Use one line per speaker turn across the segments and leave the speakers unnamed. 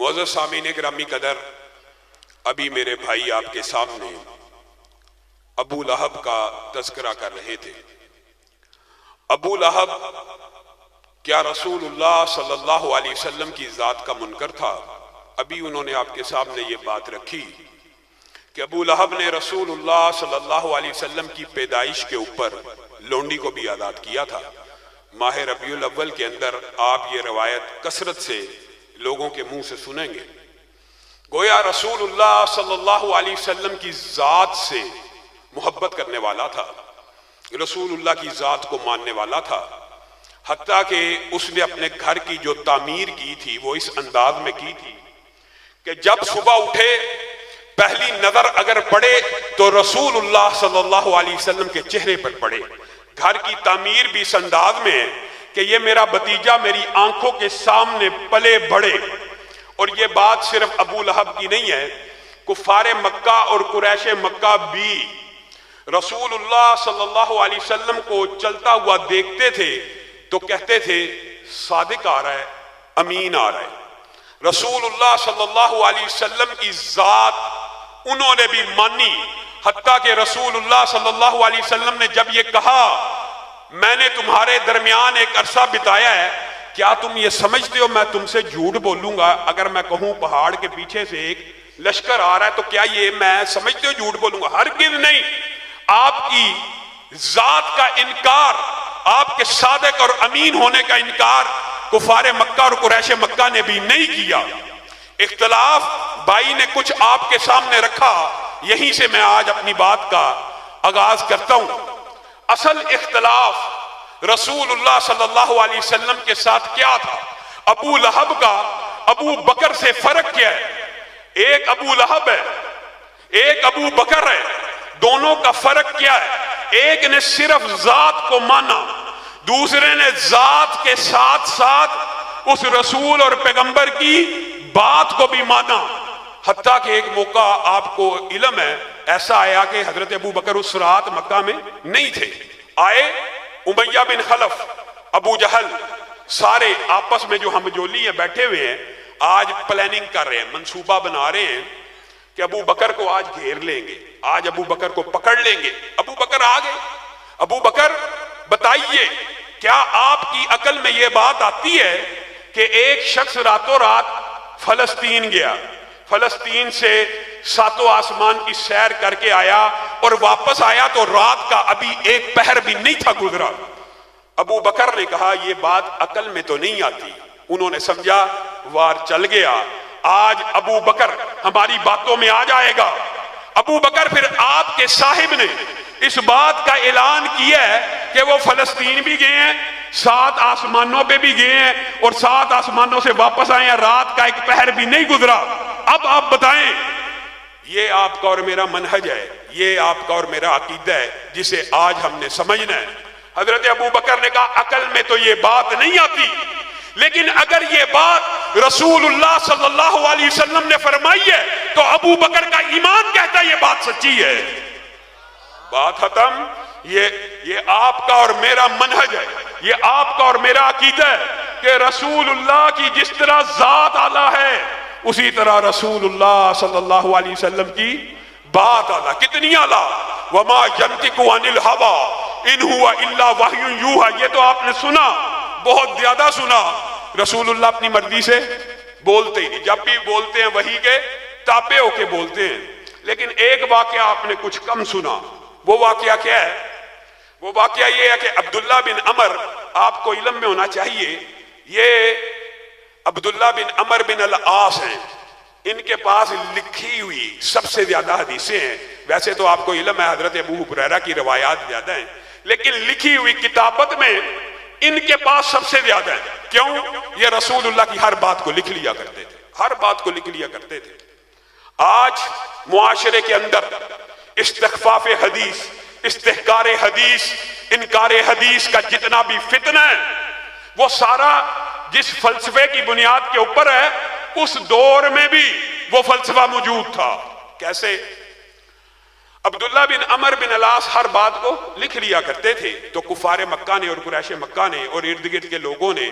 معزز سامعین گرامی قدر، ابھی میرے بھائی آپ کے سامنے ابو لہب کا تذکرہ کر رہے تھے۔ ابو لہب کیا رسول اللہ صلی اللہ علیہ وسلم کی ذات کا منکر تھا؟ ابھی انہوں نے آپ کے سامنے یہ بات رکھی کہ ابو لہب نے رسول اللہ صلی اللہ علیہ وسلم کی پیدائش کے اوپر لونڈی کو بھی آزاد کیا تھا۔ ماہ ربیع الاول کے اندر آپ یہ روایت کثرت سے لوگوں کے منہ سے سنیں گے۔ گویا رسول اللہ صلی اللہ علیہ وسلم کی ذات سے محبت کرنے والا تھا، رسول اللہ کی ذات کو ماننے والا تھا، حتیٰ کہ اس نے اپنے گھر کی جو تعمیر کی تھی وہ اس انداز میں کی تھی کہ جب صبح اٹھے پہلی نظر اگر پڑے تو رسول اللہ صلی اللہ علیہ وسلم کے چہرے پر پڑے۔ گھر کی تعمیر بھی اس انداز میں ہے کہ یہ میرا بھتیجا میری آنکھوں کے سامنے پلے بڑھے۔ اور یہ بات صرف ابو لہب کی نہیں ہے، کفار مکہ اور قریش مکہ بھی رسول اللہ صلی اللہ علیہ وسلم کو چلتا ہوا دیکھتے تھے تو کہتے تھے صادق آ رہا ہے، امین آ رہا ہے۔ رسول اللہ صلی اللہ علیہ وسلم کی ذات انہوں نے بھی مانی، حتیٰ کہ رسول اللہ صلی اللہ علیہ وسلم نے جب یہ کہا میں نے تمہارے درمیان ایک عرصہ بتایا ہے، کیا تم یہ سمجھتے ہو میں تم سے جھوٹ بولوں گا؟ اگر میں کہوں پہاڑ کے پیچھے سے ایک لشکر آ رہا ہے تو کیا یہ میں سمجھتے ہو جھوٹ بولوں گا؟ ہرگز نہیں۔ آپ کی ذات کا انکار، آپ کے صادق اور امین ہونے کا انکار کفار مکہ اور قریش مکہ نے بھی نہیں کیا۔ اختلاف بھائی نے کچھ آپ کے سامنے رکھا، یہیں سے میں آج اپنی بات کا آغاز کرتا ہوں۔ اصل اختلاف رسول اللہ صلی اللہ علیہ وسلم کے ساتھ کیا تھا؟ ابو لہب کا ابو بکر سے فرق کیا ہے؟ ایک ابو لہب ہے، ایک ابو بکر ہے، دونوں کا فرق کیا ہے؟ ایک نے صرف ذات کو مانا، دوسرے نے ذات کے ساتھ ساتھ اس رسول اور پیغمبر کی بات کو بھی مانا۔ حتیٰ کہ ایک موقع آپ کو علم ہے ایسا آیا کہ حضرت ابو بکر اس رات مکہ میں نہیں تھے، آئے امیہ بن خلف، ابو جہل، سارے آپس میں جو ہم جولی ہیں بیٹھے ہوئے ہیں، آج پلاننگ کر رہے ہیں، منصوبہ بنا رہے ہیں کہ ابو بکر کو آج گھیر لیں گے، آج ابو بکر کو پکڑ لیں گے۔ ابو بکر آ گئے۔ ابو بکر بتائیے کیا آپ کی عقل میں یہ بات آتی ہے کہ ایک شخص راتوں رات فلسطین گیا، فلسطین سے ساتوں آسمان کی سیر کر کے آیا اور واپس آیا تو رات کا ابھی ایک پہر بھی نہیں تھا گزرا؟ ابو بکر نے کہا یہ بات عقل میں تو نہیں آتی۔ انہوں نے سمجھا وار چل گیا، آج ابو بکر ہماری باتوں میں آ جائے گا۔ ابو بکر پھر آپ کے صاحب نے اس بات کا اعلان کیا ہے کہ وہ فلسطین بھی گئے ہیں، 7 آسمانوں پہ بھی گئے ہیں اور 7 آسمانوں سے واپس آئے ہیں، رات کا ایک پہر بھی نہیں گزرا۔ اب آپ بتائیں، یہ آپ کا اور میرا منہج ہے، یہ آپ کا اور میرا عقیدہ ہے جسے آج ہم نے سمجھنا ہے۔ حضرت ابو بکر نے کہا عقل میں تو یہ بات نہیں آتی، لیکن اگر یہ بات رسول اللہ صلی اللہ علیہ وسلم نے فرمائی ہے تو ابو بکر کا ایمان کہتا ہے یہ بات سچی ہے۔ بات ختم۔ یہ آپ کا اور میرا منہج ہے، یہ آپ کا اور میرا عقیدہ ہے کہ رسول اللہ کی جس طرح ذات اعلیٰ ہے اسی طرح رسول اللہ صلی اللہ علیہ وسلم کی بات اعلیٰ۔ کتنی اعلیٰ؟ وما ينطق عن الهوى ان هو الا وحی یوحی۔ یہ تو آپ نے سنا، بہت زیادہ سنا۔ رسول اللہ اپنی مرضی سے بولتے ہی نہیں، جب بھی بولتے ہیں وحی کے تابع ہو کے بولتے ہیں۔ لیکن ایک واقعہ آپ نے کچھ کم سنا۔ وہ واقعہ کیا ہے؟ وہ واقعہ یہ ہے کہ عبداللہ بن عمر، آپ کو علم میں ہونا چاہیے یہ عبداللہ بن عمر بن العاص ہیں، ان کے پاس لکھی ہوئی سب سے زیادہ حدیثیں ہیں۔ ویسے تو آپ کو علم ہے حضرت ابو ہریرہ کی روایات زیادہ ہیں، لیکن لکھی ہوئی کتابت میں ان کے پاس سب سے زیادہ ہیں۔ کیوں؟ یہ رسول اللہ کی ہر بات کو لکھ لیا کرتے تھے، ہر بات کو لکھ لیا کرتے تھے۔ آج معاشرے کے اندر استخفاف حدیث، استحکار حدیث، انکار حدیث کا جتنا بھی فتنہ ہے وہ سارا جس فلسفے کی بنیاد کے اوپر ہے اس دور میں بھی وہ فلسفہ موجود تھا۔ کیسے؟ عبداللہ بن عمر بن العاص ہر بات کو لکھ لیا کرتے تھے، تو کفار مکہ نے اور قریش مکہ نے اور ارد گرد کے لوگوں نے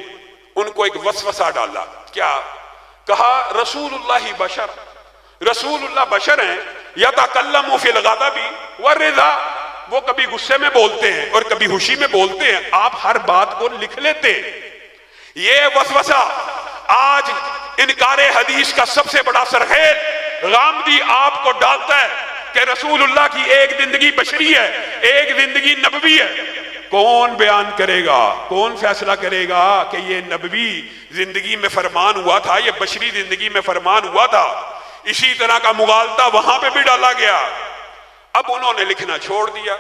ان کو ایک وسوسہ ڈالا۔ کیا؟ کہا رسول اللہ بشر، رسول اللہ بشر ہیں، یتکلم فی الغضب والرضا، وہ کبھی غصے میں بولتے ہیں اور کبھی خوشی میں بولتے ہیں، آپ ہر بات کو لکھ لیتے ہیں۔ یہ وسوسہ آج انکار حدیث کا سب سے بڑا سرخیل غامدی آپ کو ڈالتا ہے کہ رسول اللہ کی ایک زندگی بشری ہے، ایک زندگی نبوی ہے۔ کون بیان کرے گا، کون فیصلہ کرے گا کہ یہ نبوی زندگی میں فرمان ہوا تھا، یہ بشری زندگی میں فرمان ہوا تھا؟ اسی طرح کا مغالطہ وہاں پہ بھی ڈالا گیا۔ اب انہوں نے لکھنا چھوڑ دیا۔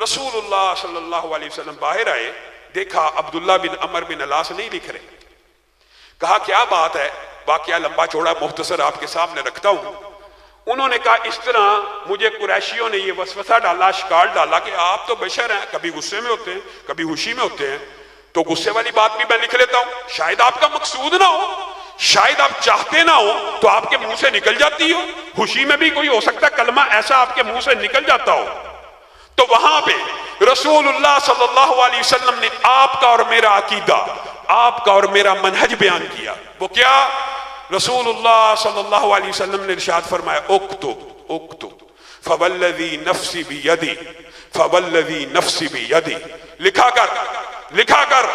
رسول اللہ صلی اللہ علیہ وسلم باہر آئے، دیکھا عبداللہ بن عمر بن العاص نہیں لکھ رہے۔ کہا کیا بات ہے؟ واقعہ لمبا چوڑا مختصر آپ کے سامنے رکھتا ہوں۔ انہوں نے کہا اس طرح مجھے قریشیوں نے یہ وسوسہ ڈالا، شکار ڈالا کہ آپ تو بشر ہیں، کبھی غصے میں ہوتے ہیں کبھی خوشی میں ہوتے ہیں، تو غصے والی بات بھی میں لکھ لیتا ہوں، شاید آپ کا مقصود نہ ہو، شاید آپ چاہتے نہ ہو تو آپ کے منہ سے نکل جاتی ہو، خوشی میں بھی کوئی ہو سکتا کلمہ ایسا آپ کے منہ سے نکل جاتا ہو۔ تو وہاں پہ رسول اللہ صلی اللہ علیہ وسلم نے آپ کا اور میرا عقیدہ، آپ کا اور میرا منہج بیان کیا۔ وہ کیا؟ رسول اللہ صلی اللہ علیہ وسلم نے ارشاد فرمایا اکتب اکتب فوالذی نفسی بیدی فوالذی نفسی بیدی، لکھا کر لکھا کر،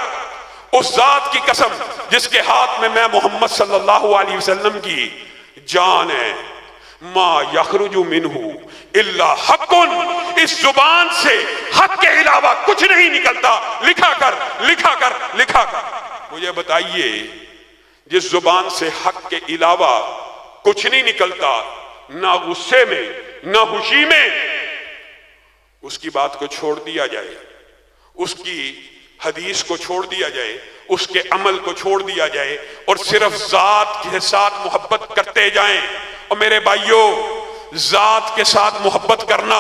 اس ذات کی قسم جس کے ہاتھ میں محمد صلی اللہ علیہ وسلم کی جان ہے، ما یخرج منہ الا حق، اس زبان سے حق کے علاوہ کچھ نہیں نکلتا، لکھا کر لکھا کر لکھا کر۔ مجھے بتائیے جس زبان سے حق کے علاوہ کچھ نہیں نکلتا، نہ غصے میں نہ خوشی میں، اس کی بات کو چھوڑ دیا جائے، اس کی حدیث کو چھوڑ دیا جائے، اس کے عمل کو چھوڑ دیا جائے اور صرف ذات کے ساتھ محبت کرتے جائیں۔ اور میرے بھائیوں، ذات کے ساتھ محبت کرنا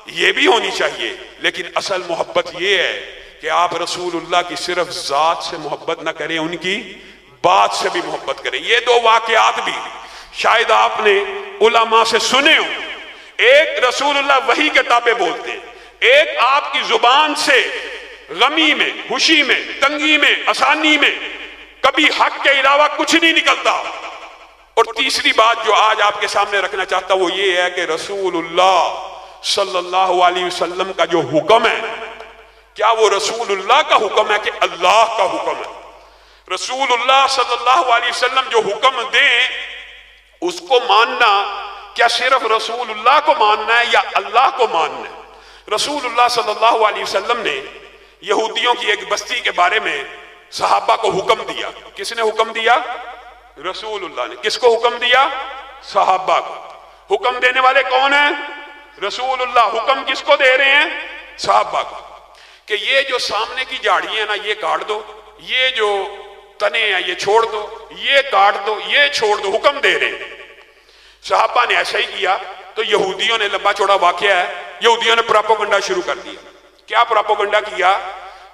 یہ بھی ہونی چاہیے، لیکن اصل محبت یہ ہے کہ آپ رسول اللہ کی صرف ذات سے محبت نہ کریں، ان کی بات سے بھی محبت کریں۔ یہ دو واقعات بھی شاید آپ نے علماء سے سنے ہو، ایک رسول اللہ وحی کے تابع بولتے ہیں، ایک آپ کی زبان سے غمی میں خوشی میں تنگی میں آسانی میں کبھی حق کے علاوہ کچھ نہیں نکلتا۔ اور تیسری بات جو آج آپ کے سامنے رکھنا چاہتا وہ یہ ہے کہ رسول اللہ صلی اللہ علیہ وسلم کا جو حکم ہے، کیا وہ رسول اللہ کا حکم ہے کہ اللہ کا حکم ہے؟ رسول اللہ صلی اللہ علیہ وسلم جو حکم دیں اس کو ماننا، کیا صرف رسول اللہ کو ماننا ہے یا اللہ کو ماننا ہے؟ رسول اللہ صلی اللہ علیہ وسلم نے یہودیوں کی ایک بستی کے بارے میں صحابہ کو حکم دیا۔ کس نے حکم دیا؟ رسول اللہ نے۔ کس کو حکم دیا؟ صحابہ کو۔ حکم دینے والے کون ہیں؟ رسول اللہ۔ حکم کس کو دے رہے ہیں؟ صحابہ کو، کہ یہ جو سامنے کی جھاڑیاں ہیں نا یہ کاٹ دو، یہ جو تنے ہیں یہ چھوڑ دو، یہ کاٹ دو، یہ چھوڑ دو، حکم دے رہے ہیں۔ صحابہ نے ایسا ہی کیا تو یہودیوں نے، لمبا چوڑا واقعہ ہے، یہودیوں نے پراپوگنڈا شروع کر دیا۔ کیا پراپوگنڈا کیا؟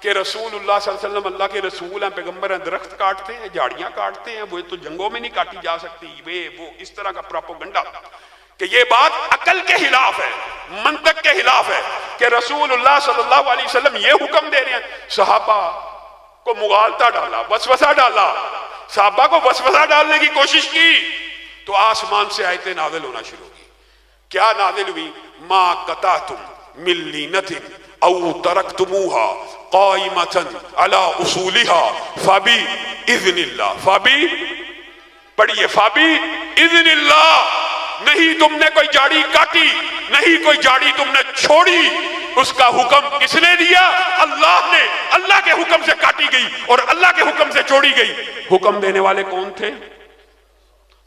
کہ رسول اللہ صلی اللہ علیہ وسلم اللہ کے رسول ہیں، پیغمبر ہیں، درخت کاٹتے ہیں، جھاڑیاں کاٹتے ہیں، وہ تو جنگوں میں نہیں کاٹی جا سکتی، وہ اس طرح کا پراپوگنڈا، کہ یہ بات عقل کے خلاف ہے، منطق کے خلاف ہے کہ رسول اللہ صلی اللہ علیہ وسلم یہ حکم دے رہے ہیں۔ صحابہ کو مغالطہ ڈالا، وسوسہ ڈالا، صحابہ کو وسوسہ ڈالنے کی کوشش کی تو آسمان سے آیتیں نازل ہونا شروع ہوئی۔ کیا نازل ہوئی؟ ما قطعتم من لینۃ او ترکتموها قائمۃ علی اصولها فباذن اللہ۔ پڑھیے، فباذن اللہ۔ نہیں تم نے کوئی جاڑی کاٹی، نہیں کوئی جاڑی تم نے چھوڑی، اس کا حکم کس نے دیا؟ اللہ نے۔ اللہ کے حکم سے کاٹی گئی اور اللہ کے حکم سے چھوڑی گئی۔ حکم دینے والے کون تھے؟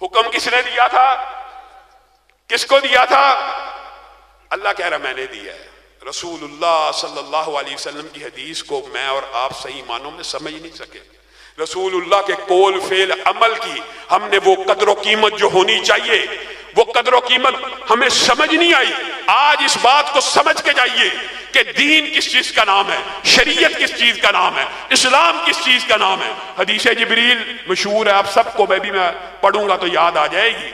حکم کس نے دیا تھا؟ کس کو دیا تھا؟ اللہ کہہ رہا میں نے دیا ہے۔ رسول اللہ صلی اللہ علیہ وسلم کی حدیث کو میں اور آپ صحیح معنوں میں سمجھ نہیں سکے۔ رسول اللہ کے قول فعل عمل کی ہم نے وہ قدر و قیمت جو ہونی چاہیے، وہ قدر و قیمت ہمیں سمجھ نہیں آئی۔ آج اس بات کو سمجھ کے جائیے کہ دین کس چیز کا نام ہے، شریعت کس چیز کا نام ہے، اسلام کس چیز کا نام ہے۔ حدیث جبریل مشہور ہے، آپ سب کو میں پڑھوں گا تو یاد آ جائے گی۔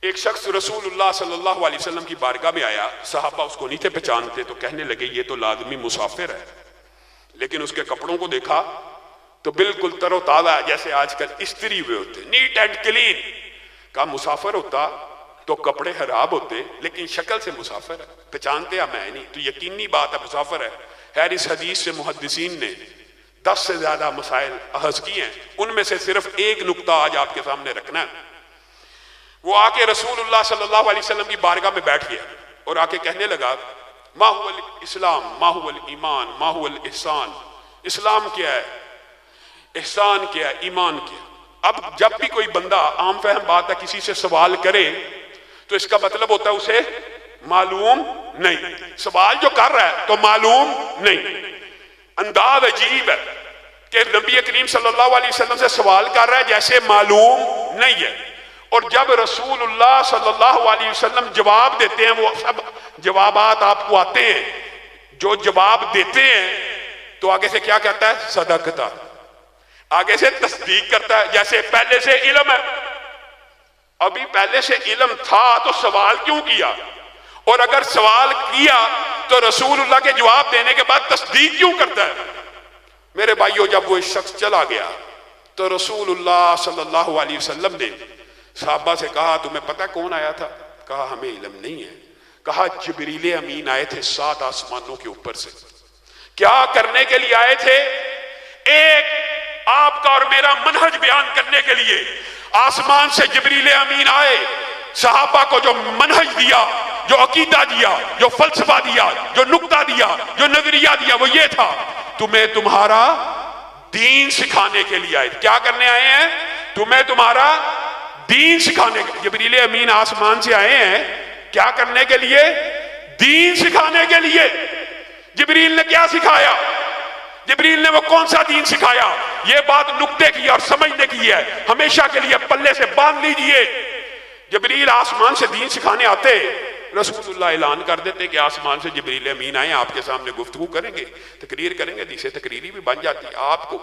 ایک شخص رسول اللہ صلی اللہ علیہ وسلم کی بارگاہ میں آیا، صحابہ اس کو نہیں تھے پہچانتے تو کہنے لگے یہ تو لازمی مسافر ہے، لیکن اس کے کپڑوں کو دیکھا تو بالکل تر و تازہ جیسے آج کل استری ہوئے ہوتے، نیٹ اینڈ کلین. کہا مسافر ہوتا تو کپڑے خراب ہوتے، لیکن شکل سے مسافر ہے، پہچانتے میں نہیں. تو یقینی بات ہے مسافر ہے. خیر اس حدیث سے محدثین نے 10 سے زیادہ مسائل اخذ کیے ہیں، ان میں سے صرف ایک نقطہ آج آپ کے سامنے رکھنا ہے. وہ آ کے رسول اللہ صلی اللہ علیہ وسلم کی بارگاہ میں بیٹھ گیا اور آ کے کہنے لگا ما هو الاسلام ما هو الایمان ما هو الاحسان. اسلام کیا ہے، احسان کیا ہے، ایمان کیا ہے. اب جب بھی کوئی بندہ عام فہم بات ہے کسی سے سوال کرے تو اس کا مطلب ہوتا ہے اسے معلوم نہیں. سوال جو کر رہا ہے تو معلوم نہیں. انداز عجیب ہے کہ نبی کریم صلی اللہ علیہ وسلم سے سوال کر رہا ہے جیسے معلوم نہیں ہے، اور جب رسول اللہ صلی اللہ علیہ وسلم جواب دیتے ہیں، وہ سب جوابات آپ کو آتے ہیں، جو جواب دیتے ہیں تو آگے سے کیا کہتا ہے؟ صدقتا. آگے سے تصدیق کرتا ہے جیسے پہلے سے علم ہے. ابھی پہلے سے علم تھا تو سوال کیوں کیا؟ اور اگر سوال کیا تو رسول اللہ کے جواب دینے کے بعد تصدیق کیوں کرتا ہے؟ میرے بھائیو، جب وہ شخص چلا گیا تو رسول اللہ صلی اللہ علیہ وسلم نے صحابہ سے کہا تمہیں پتہ کون آیا تھا؟ کہا ہمیں علم نہیں ہے. کہا جبریل امین آئے تھے 7 آسمانوں کے اوپر سے. کیا کرنے کے لیے آئے تھے؟ ایک آپ کا اور میرا منہج بیان کرنے کے لیے آسمان سے جبریل امین آئے، صحابہ کو جو منہج دیا، جو عقیدہ دیا، جو فلسفہ دیا، جو نقطہ دیا، جو نظریہ دیا، وہ یہ تھا تمہیں تمہارا دین سکھانے کے لیے آئے. کیا کرنے آئے ہیں؟ تمہیں تمہارا دین سکھانے کے. جبریل امین آسمان سے آئے ہیں کیا کرنے کے لیے؟ دین سکھانے کے لیے. جبریل نے کیا سکھایا؟ جبریل نے وہ کون سا دین سکھایا؟ یہ بات نقطے کی اور سمجھنے کی ہے، ہمیشہ کے لیے پلے سے باندھ لیجئے. جبریل آسمان سے دین سکھانے آتے، رسول اللہ اعلان کر دیتے کہ آسمان سے جبریل امین آئے، آپ کے سامنے گفتگو کریں گے، تقریر کریں گے. حدیث تقریری بھی بن جاتی، آپ کو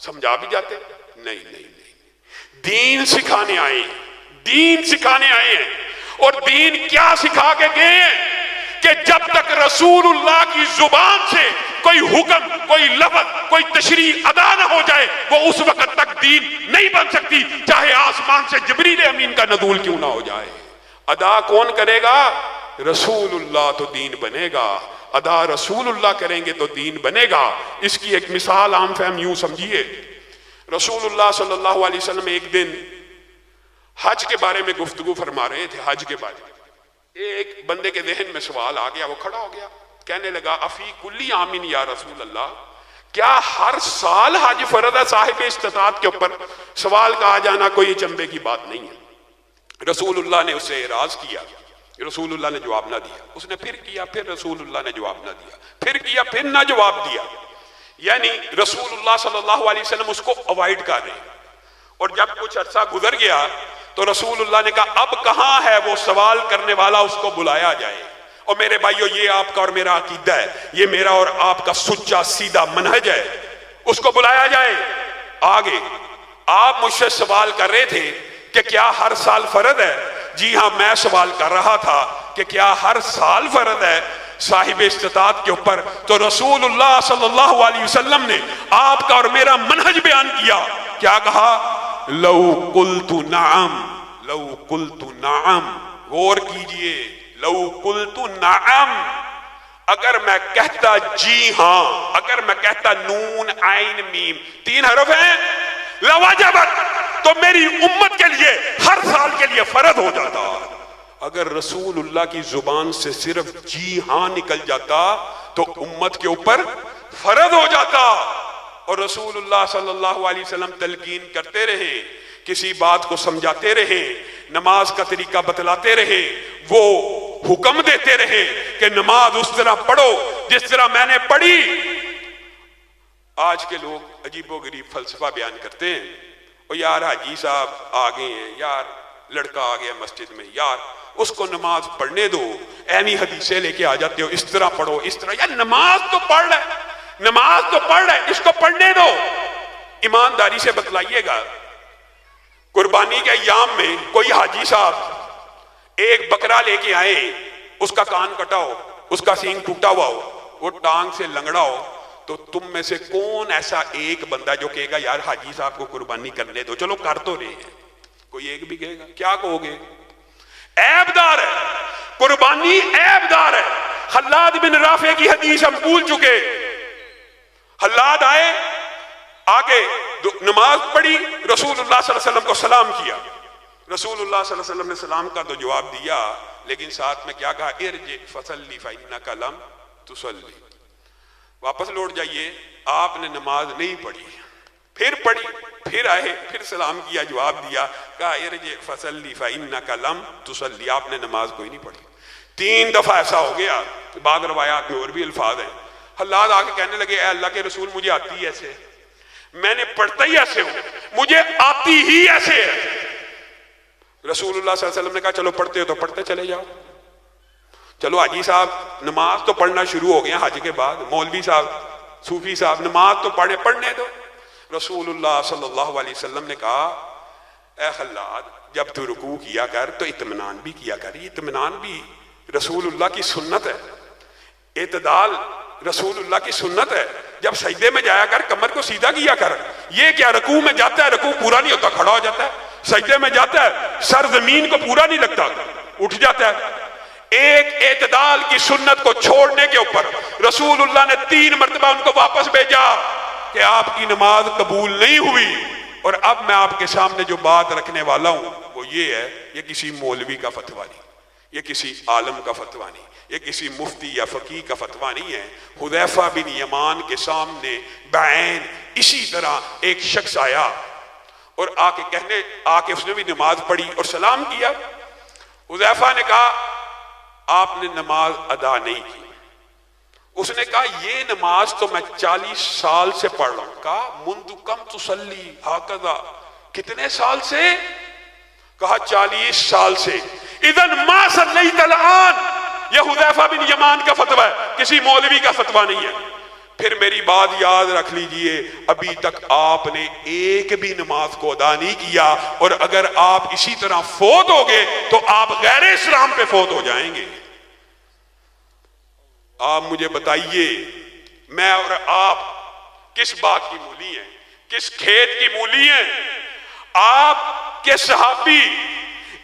سمجھا بھی جاتے. نہیں نہیں نہیں، دین سکھانے آئے، دین سکھانے آئے ہیں. اور دین کیا سکھا کے گئے ہیں کہ جب تک رسول اللہ کی زبان سے کوئی حکم، کوئی لفظ، کوئی تشریح ادا نہ ہو جائے وہ اس وقت تک دین نہیں بن سکتی، چاہے آسمان سے جبریل امین کا نزول کیوں نہ ہو جائے. ادا کون کرے گا؟ رسول اللہ، تو دین بنے گا. ادا رسول اللہ کریں گے تو دین بنے گا. اس کی ایک مثال عام فہم یوں سمجھیے، رسول اللہ صلی اللہ علیہ وسلم ایک دن حج کے بارے میں گفتگو فرما رہے تھے. حج کے بارے میں ایک بندے کے ذہن میں سوال آ گیا، وہ کھڑا ہو گیا، کہنے لگا افی کلی آمین یا رسول اللہ، کیا ہر سال حج فرض ہے صاحب استطاعت کے اوپر؟ سوال کا آ جانا کوئی چمبے کی بات نہیں ہے. رسول اللہ نے اسے اعراض کیا، رسول اللہ نے جواب نہ دیا. اس نے پھر کیا، پھر رسول اللہ نے جواب نہ دیا، پھر کیا، پھر نہ جواب دیا. یعنی رسول اللہ صلی اللہ علیہ وسلم اس کو اوائڈ کر رہے ہیں. اور جب کچھ عرصہ گزر گیا تو رسول اللہ نے کہا اب کہاں ہے وہ سوال کرنے والا، اس کو بلایا جائے. اور میرے بھائیو، یہ آپ کا اور میرا عقیدہ ہے، یہ میرا اور آپ کا سچا سیدھا منہج ہے. اس کو بلایا جائے. آگے آپ مجھ سے سوال کر رہے تھے کہ کیا ہر سال فرض ہے؟ جی ہاں، میں سوال کر رہا تھا کہ کیا ہر سال فرض ہے صاحب استطاعت کے اوپر؟ تو رسول اللہ صلی اللہ علیہ وسلم نے آپ کا اور میرا منہج بیان کیا. کیا کہا؟ لو قلت نعم، لو قلت نعم. غور کیجئے، لو قلت نعم، اگر میں کہتا جی ہاں، اگر میں کہتا نون عین میم 3 حرف ہیں، لوجبت، تو میری امت کے لیے ہر سال کے لیے فرض ہو جاتا. اگر رسول اللہ کی زبان سے صرف جی ہاں نکل جاتا تو امت کے اوپر فرض ہو جاتا. اور رسول اللہ صلی اللہ علیہ وسلم تلقین کرتے رہے، کسی بات کو سمجھاتے رہے، نماز کا طریقہ بتلاتے رہے، وہ حکم دیتے رہے کہ نماز اس طرح پڑھو جس طرح میں نے پڑھی. آج کے لوگ عجیب و غریب فلسفہ بیان کرتے ہیں، اور یار حاجی صاحب آ گئے ہیں، یار لڑکا آ گیا مسجد میں، یار اس کو نماز پڑھنے دو، ایویں حدیثیں لے کے آ جاتے ہو، اس طرح پڑھو، اس طرح. یار نماز تو پڑھ رہا ہے، نماز تو پڑھ رہا ہے، اس کو پڑھنے دو. ایمانداری سے بتلائیے گا، قربانی کے ایام میں کوئی حاجی صاحب ایک بکرا لے کے آئے، اس کا کان کٹا ہو، اس کا سینگ ٹوٹا ہوا ہو، وہ ٹانگ سے لنگڑا ہو، تو تم میں سے کون ایسا ایک بندہ جو کہے گا یار حاجی صاحب کو قربانی کرنے دو، چلو کر تو رہے ہیں، کوئی ایک بھی کہے گا؟ کیا کہو گے؟ عیب دار ہے قربانی، عیب دار ہے۔ خلاد بن رافع کی حدیث ہم بھول چکے، خلاد آئے، آگے نماز پڑھی، رسول اللہ صلی اللہ علیہ وسلم کو سلام کیا، رسول اللہ صلی اللہ علیہ وسلم نے سلام کا تو جواب دیا، لیکن ساتھ میں کیا کہا؟ ارجع فصلی فإنک لم تصلی، واپس لوٹ جائیے، آپ نے نماز نہیں پڑھی۔ پھر پڑھی، پھر آئے، پھر سلام کیا، جواب دیا، کہا ارجع فصلی فإنک لم تصلی، آپ نے نماز کوئی نہیں پڑھی۔ 3 دفعہ ایسا ہو گیا، بعض روایات میں اور بھی الفاظ ہیں۔ حلاد آ کے کہنے لگے اے اللہ کے رسول مجھے آتی ہی ایسے، میں نے پڑھتا ہی ایسے ہوں، مجھے آتی ہی ایسے ہے۔ رسول اللہ صلی اللہ علیہ وسلم نے کہا چلو پڑھتے ہو تو پڑھتے چلے جاؤ، چلو حاجی صاحب نماز تو پڑھنا شروع ہو گیا حج کے بعد، مولوی صاحب صوفی صاحب نماز تو پڑھنے دو۔ رسول اللہ صلی اللہ علیہ وسلم نے کہا اے خلاد جب تو رکوع کیا کر تو اطمینان بھی کیا کر، یہ اطمینان بھی رسول اللہ کی سنت ہے، اعتدال رسول اللہ کی سنت ہے۔ جب سجدے میں جایا کر کمر کو سیدھا کیا کر، یہ کیا رکوع میں جاتا ہے رکوع پورا نہیں ہوتا کھڑا ہو جاتا ہے، سجدے میں جاتا ہے سر زمین کو پورا نہیں لگتا اٹھ جاتا ہے۔ ایک اعتدال کی سنت کو چھوڑنے کے اوپر رسول اللہ نے 3 مرتبہ ان کو واپس بھیجا کہ آپ کی نماز قبول نہیں ہوئی۔ اور اب میں آپ کے سامنے جو بات رکھنے والا ہوں وہ یہ ہے، یہ کسی مولوی کا فتویٰ نہیں، یہ کسی عالم کا فتویٰ نہیں، یہ کسی مفتی یا فقیہ کا فتویٰ نہیں ہے۔ حذیفہ بن یمان کے سامنے بعین اسی طرح ایک شخص آیا اور آ کے اس نے بھی نماز پڑھی اور سلام کیا۔ حذیفہ نے کہا آپ نے نماز ادا نہیں کی۔ اس نے کہا یہ نماز تو میں 40 سال سے پڑھ رہا ہوں۔ کہا منذ کم تصلی ہکذا، کتنے سال سے؟ کہا 40 سال سے۔ اذن ما صلیت الآن، یہ حذیفہ بن یمان کا فتویٰ ہے، کسی مولوی کا فتویٰ نہیں ہے۔ پھر میری بات یاد رکھ لیجئے، ابھی تک آپ نے ایک بھی نماز کو ادا نہیں کیا، اور اگر آپ اسی طرح فوت ہوگے تو آپ غیر اسلام پہ فوت ہو جائیں گے۔ آپ مجھے بتائیے میں اور آپ کس بات کی مولی ہیں، کس کھیت کی مولی ہیں؟ آپ کے صحابی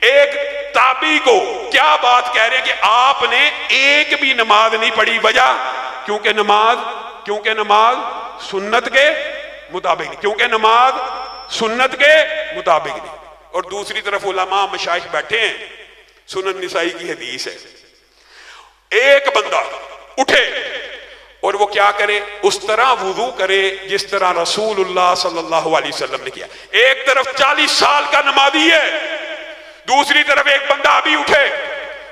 ایک تابعی کو کیا بات کہہ رہے ہیں کہ آپ نے ایک بھی نماز نہیں پڑھی، وجہ کیونکہ نماز سنت کے مطابق نہیں، کیونکہ نماز سنت کے مطابق نہیں۔ اور دوسری طرف علماء مشائخ بیٹھے ہیں، سنن نسائی کی حدیث ہے، ایک بندہ اٹھے اور وہ کیا کرے؟ اس طرح وضو کرے جس طرح رسول اللہ صلی اللہ علیہ وسلم نے کیا۔ ایک طرف 40 سال کا نمازی ہے، دوسری طرف ایک بندہ ابھی اٹھے،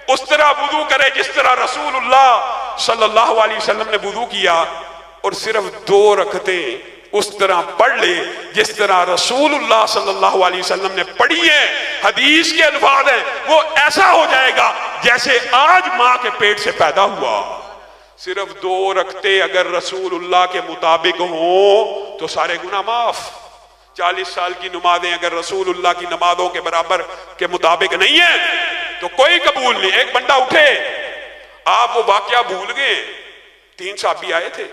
اس طرح وضو کرے جس طرح رسول اللہ صلی اللہ علیہ وسلم نے وضو کیا، اور صرف 2 رکعتیں اس طرح پڑھ لے جس طرح رسول اللہ صلی اللہ علیہ وسلم نے پڑھی ہے۔ حدیث کے الفاظ ہیں وہ ایسا ہو جائے گا جیسے آج ماں کے پیٹ سے پیدا ہوا۔ صرف 2 رکعتیں اگر رسول اللہ کے مطابق ہوں تو سارے گناہ معاف۔ 40 سال کی نمازیں اگر رسول اللہ کی نمازوں کے برابر کے مطابق نہیں ہیں تو کوئی قبول نہیں۔ ایک بندہ اٹھے، آپ وہ واقعہ بھول گئے، 3 صحابی آئے تھے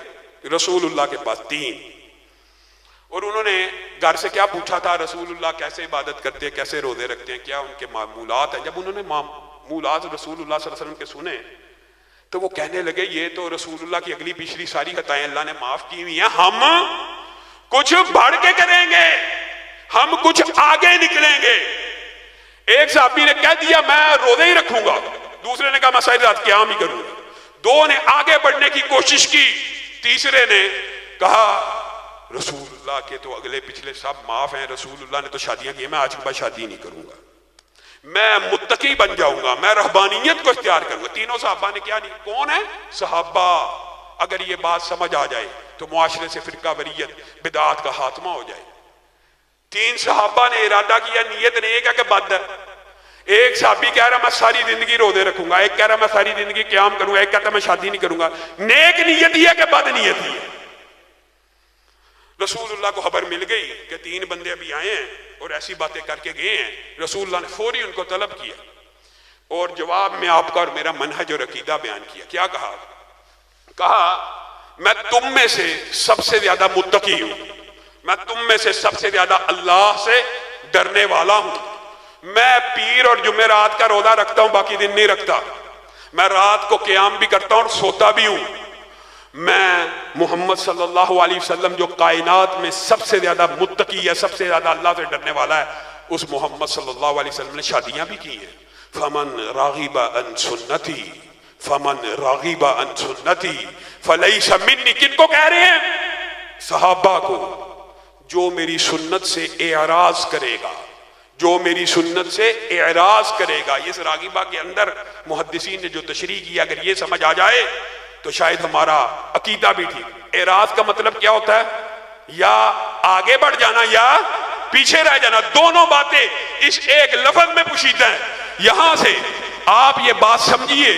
رسول اللہ کے پاس، 3، اور انہوں نے گھر سے کیا پوچھا تھا؟ رسول اللہ کیسے عبادت کرتے ہیں، کیسے روزے رکھتے ہیں، کیا ان کے معمولات ہیں۔ جب انہوں نے معمولات رسول اللہ صلی اللہ علیہ وسلم کے سنے تو وہ کہنے لگے یہ تو رسول اللہ کی اگلی پچھلی ساری خطائیں اللہ نے معاف کی ہوئی ہیں، ہم کچھ بڑھ کے کریں گے، ہم کچھ آگے نکلیں گے۔ ایک صحابی نے کہہ دیا میں روزے ہی رکھوں گا، دوسرے نے کہا میں ساری رات قیام ہی کروں گا۔ 2 نے آگے بڑھنے کی کوشش کی، تیسرے نے کہا رسول اللہ کے تو اگلے پچھلے سب معاف ہیں، رسول اللہ نے تو شادیاں کی ہیں، میں آج کے بعد شادی نہیں کروں گا، میں متقی بن جاؤں گا، میں رہبانیت کو اختیار کروں گا۔ 3 صحابہ نے کیا نہیں، کون ہے؟ صحابہ۔ اگر یہ بات سمجھ آ جائے تو معاشرے سے فرقہ واریت بدعات کا خاتمہ ہو جائے۔ 3 صحابہ نے ارادہ کیا، نیت نے ایک ہے کہ بد ہے۔ ایک صحابی کہہ رہا میں ساری زندگی روزے رکھوں گا، ایک کہہ رہا میں ساری زندگی قیام کروں گا، ایک کہتا میں شادی نہیں کروں گا۔ نیک نیت ہی ہے کہ بد نیت ہی ہے؟ رسول اللہ کو خبر مل گئی کہ 3 بندے ابھی آئے ہیں اور ایسی باتیں کر کے گئے ہیں۔ رسول اللہ نے فوری ان کو طلب کیا اور جواب میں آپ کا اور میرا منہج اور عقیدہ بیان کیا۔ کیا کہا میں تم میں سے سب سے زیادہ متقی ہوں، میں تم میں سے سب سے زیادہ اللہ سے ڈرنے والا ہوں، میں پیر اور جمعرات کا روزہ رکھتا ہوں، باقی دن نہیں رکھتا، میں رات کو قیام بھی کرتا ہوں اور سوتا بھی ہوں، میں محمد صلی اللہ علیہ وسلم جو کائنات میں سب سے زیادہ متقی ہے، سب سے زیادہ اللہ سے ڈرنے والا ہے، اس محمد صلی اللہ علیہ وسلم نے شادیاں بھی کی ہیں۔ فمن راغب عن سنتی فمن راغب عن سنتی فلیس منی، کن کو کہہ رہے ہیں؟ صحابہ کو۔ جو میری سنت سے اعراض کرے گا، جو میری سنت سے اعراض کرے گا، اس راغبہ کے اندر محدثین نے جو تشریح کی، اگر یہ سمجھ آ جائے تو شاید ہمارا عقیدہ بھی ٹھیک۔ اعراض کا مطلب کیا ہوتا ہے؟ یا آگے بڑھ جانا یا پیچھے رہ جانا، دونوں باتیں اس ایک لفظ میں پوشیدہ ہیں۔ یہاں سے آپ یہ بات سمجھیے،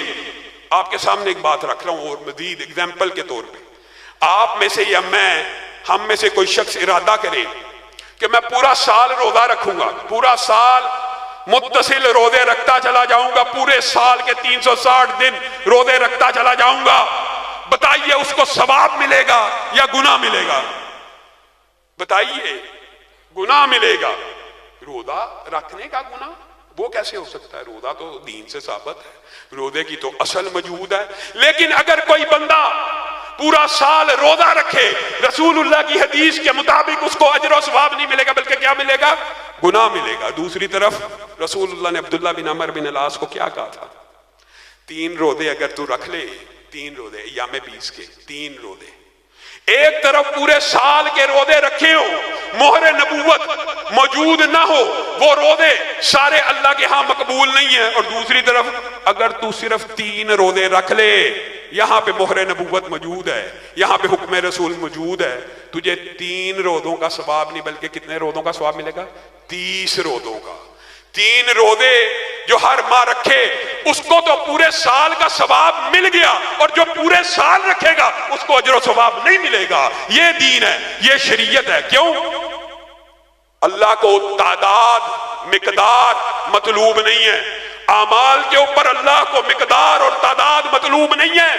آپ کے سامنے ایک بات رکھ رہا ہوں اور مزید اگزامپل کے طور پہ، آپ میں سے یا ہم میں سے کوئی شخص ارادہ کرے کہ میں پورا سال روزہ رکھوں گا، پورا سال متصل روزے رکھتا چلا جاؤں گا، پورے سال کے 360 دن روزے رکھتا چلا جاؤں گا، بتائیے اس کو ثواب ملے گا یا گناہ ملے گا؟ بتائیے، گناہ ملے گا۔ روزہ رکھنے کا گناہ وہ کیسے ہو سکتا ہے؟ روزہ تو دین سے ثابت ہے، روزے کی تو اصل موجود ہے۔ لیکن اگر کوئی بندہ پورا سال روزہ رکھے، رسول اللہ کی حدیث کے مطابق اس کو اجر و ثواب نہیں ملے گا، بلکہ کیا ملے گا؟ گناہ ملے گا۔ دوسری طرف رسول اللہ نے عبداللہ بن عمر بن العاص کو کیا کہا تھا؟ 3 روزے اگر تو رکھ لے، 3 روزے ایام 20 کے 3 روزے، ایک طرف پورے سال کے روزے رکھے ہو، مہر نبوت موجود نہ ہو، وہ روزے سارے اللہ کے ہاں مقبول نہیں ہیں، اور دوسری طرف اگر تو صرف 3 روزے رکھ لے، یہاں پہ مہر نبوت موجود ہے، یہاں پہ حکم رسول موجود ہے، تجھے 3 روزوں کا ثواب نہیں بلکہ کتنے روزوں کا ثواب ملے گا؟ 30 روزوں کا۔ 3 روزے جو ہر ماہ رکھے اس کو تو پورے سال کا ثواب مل گیا، اور جو پورے سال رکھے گا اس کو اجر و ثواب نہیں ملے گا۔ یہ دین ہے، یہ شریعت ہے۔ کیوں؟ اللہ کو تعداد مقدار مطلوب نہیں ہے، اعمال کے اوپر اللہ کو مقدار اور تعداد مطلوب نہیں ہے،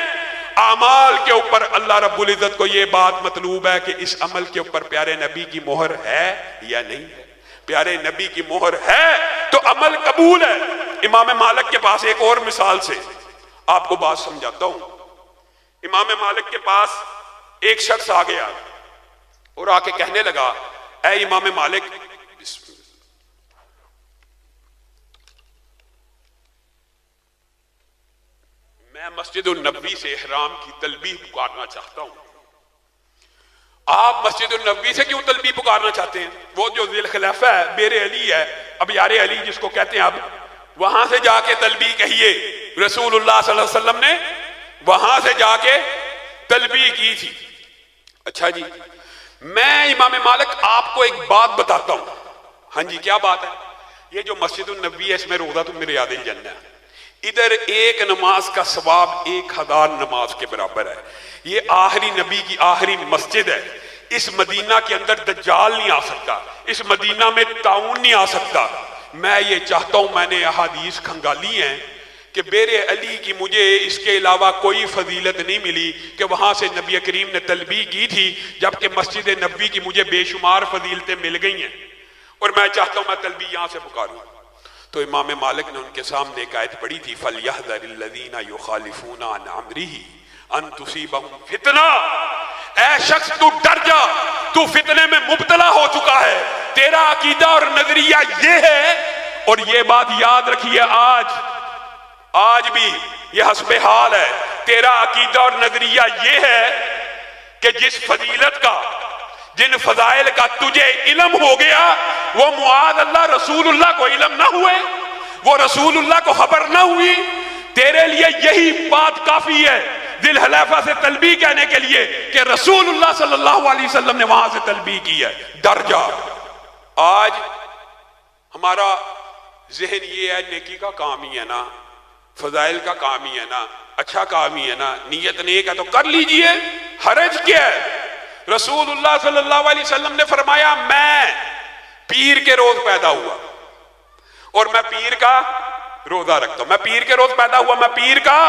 اعمال کے اوپر اللہ رب العزت کو یہ بات مطلوب ہے کہ اس عمل کے اوپر پیارے نبی کی مہر ہے یا نہیں ہے۔ پیارے نبی کی مہر ہے تو عمل قبول ہے۔ امام مالک کے پاس ایک اور مثال سے آپ کو بات سمجھاتا ہوں۔ امام مالک کے پاس ایک شخص آ گیا اور آ کے کہنے لگا، اے امام مالک، میں مسجد النبوی سے احرام کی تلبیہ پکارنا چاہتا ہوں۔ آپ مسجد النبوی سے کیوں تلبیہ پکارنا چاہتے ہیں؟ وہ جو ذی الخلیفہ ہے، بیر علی ہے، اب یار علی جس کو کہتے ہیں، اب وہاں سے جا کے تلبیہ کہیے۔ رسول اللہ صلی اللہ علیہ وسلم نے وہاں سے جا کے تلبیہ کی تھی۔ اچھا جی، میں امام مالک آپ کو ایک بات بتاتا ہوں۔ ہاں جی، کیا بات ہے؟ یہ جو مسجد النبوی ہے، اس میں روضہ تو میرے یاد الجنہ ہے، ادھر ایک نماز کا ثواب 1000 نماز کے برابر ہے۔ یہ آخری نبی کی آخری مسجد ہے، اس مدینہ کے اندر دجال نہیں آ سکتا، اس مدینہ میں طاعون نہیں آ سکتا۔ میں یہ چاہتا ہوں، میں نے احادیث کھنگالی ہیں کہ بیر علی کی مجھے اس کے علاوہ کوئی فضیلت نہیں ملی کہ وہاں سے نبی کریم نے تلبیہ کی تھی، جبکہ مسجد نبوی کی مجھے بے شمار فضیلتیں مل گئی ہیں، اور میں چاہتا ہوں میں تلبیہ یہاں سے پکاروں۔ تو امام مالک نے ان کے سامنے ایک آیت پڑھی تھی، فَلْيَحْذَرِ الَّذِينَ يُخَالِفُونَ عَنْ أَمْرِهِ أَن تُصِيبَهُمْ فِتْنَةٌ۔ اے شخص تو ڈر جا، تو فتنے میں مبتلا ہو چکا ہے، تیرا عقیدہ اور نظریہ یہ ہے، اور یہ بات یاد رکھیے، آج بھی یہ حسب حال ہے، تیرا عقیدہ اور نظریہ یہ ہے کہ جس فضیلت کا، جن فضائل کا تجھے علم ہو گیا، وہ معاذ اللہ رسول اللہ کو علم نہ ہوئے، وہ رسول اللہ کو خبر نہ ہوئی، تیرے لیے یہی بات کافی ہے ذی الحلیفہ سے تلبیہ کہنے کے لیے کہ رسول اللہ صلی اللہ علیہ وسلم نے وہاں سے تلبیہ کی ہے۔ ڈر جا۔ آج ہمارا ذہن یہ ہے، نیکی کا کام ہی ہے نا، فضائل کا کام ہی ہے نا، اچھا کام ہی ہے نا، نیت نیک ہے تو کر لیجئے، حرج کیا ہے؟ رسول اللہ صلی اللہ علیہ وسلم نے فرمایا، میں پیر کے روز پیدا ہوا اور میں پیر کا روزہ رکھتا ہوں، میں پیر کے روز پیدا ہوا، میں پیر کا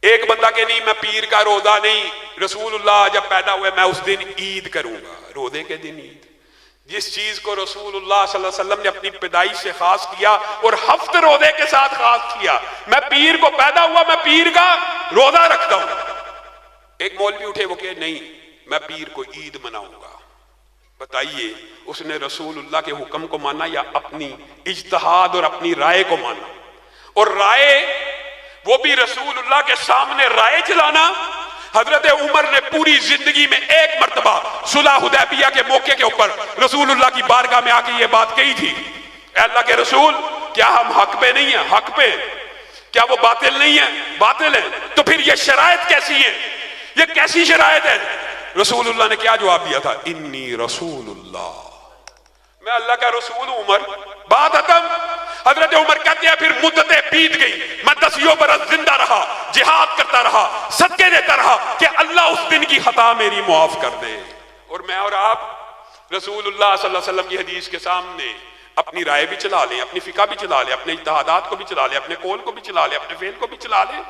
ایک بندہ کہ نہیں میں پیر کا روزہ نہیں، رسول اللہ جب پیدا ہوئے میں اس دن عید کروں گا، روزے کے دن عید۔ جس چیز کو رسول اللہ صلی اللہ علیہ وسلم نے اپنی پیدائش سے خاص کیا اور ہفت روزے کے ساتھ خاص کیا، میں پیر کو پیدا ہوا میں پیر کا روزہ رکھتا ہوں۔ ایک مولوی اٹھے وہ کہ نہیں میں پیر کو عید مناؤں گا۔ بتائیے اس نے رسول اللہ کے حکم کو مانا یا اپنی اجتہاد اور اپنی رائے کو مانا؟ اور رائے وہ بھی رسول اللہ کے سامنے رائے چلانا۔ حضرت عمر نے پوری زندگی میں ایک مرتبہ صلح حدیبیہ کے موقع کے اوپر رسول اللہ کی بارگاہ میں آ کے یہ بات کہی تھی، اے اللہ کے رسول کیا ہم حق پہ نہیں ہیں؟ حق پہ۔ کیا وہ باطل نہیں ہے؟ باطل ہے۔ تو پھر یہ شرائط کیسی ہیں؟ یہ کیسی شرائط ہے؟ رسول اللہ نے کیا جواب دیا تھا؟ انی رسول اللہ، میں اللہ کا رسول ہوں عمر، بات ختم۔ حضرت عمر کہتے ہیں پھر مدتیں بیت گئی، میں 10 برس زندہ رہا، جہاد کرتا رہا، صدقے دیتا رہا کہ اللہ اس دن کی خطا میری معاف کر دے۔ اور میں اور آپ رسول اللہ صلی اللہ علیہ وسلم کی حدیث کے سامنے اپنی رائے بھی چلا لیں، اپنی فقہ بھی چلا لیں، اپنے اجتہادات کو بھی چلا لیں، اپنے قول کو بھی چلا لیں، اپنے فعل کو بھی چلا لیں۔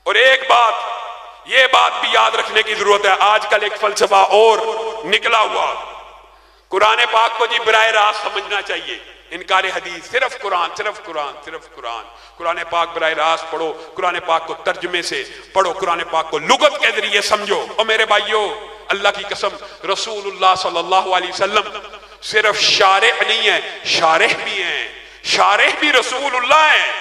اور ایک بات، یہ بات بھی یاد رکھنے کی ضرورت ہے، آج کل ایک فلسفہ اور نکلا ہوا، قرآن پاک کو جی براہ راست سمجھنا چاہیے، انکار حدیث، صرف قرآن، صرف قرآن، صرف قرآن، قرآن پاک براہ راست پڑھو، قرآن پاک کو ترجمے سے پڑھو، قرآن پاک کو لغت کے ذریعے سمجھو۔ اور میرے بھائیو اللہ کی قسم رسول اللہ صلی اللہ علیہ وسلم صرف شارح نہیں ہے، شارح بھی ہیں، شارح بھی رسول اللہ ہیں۔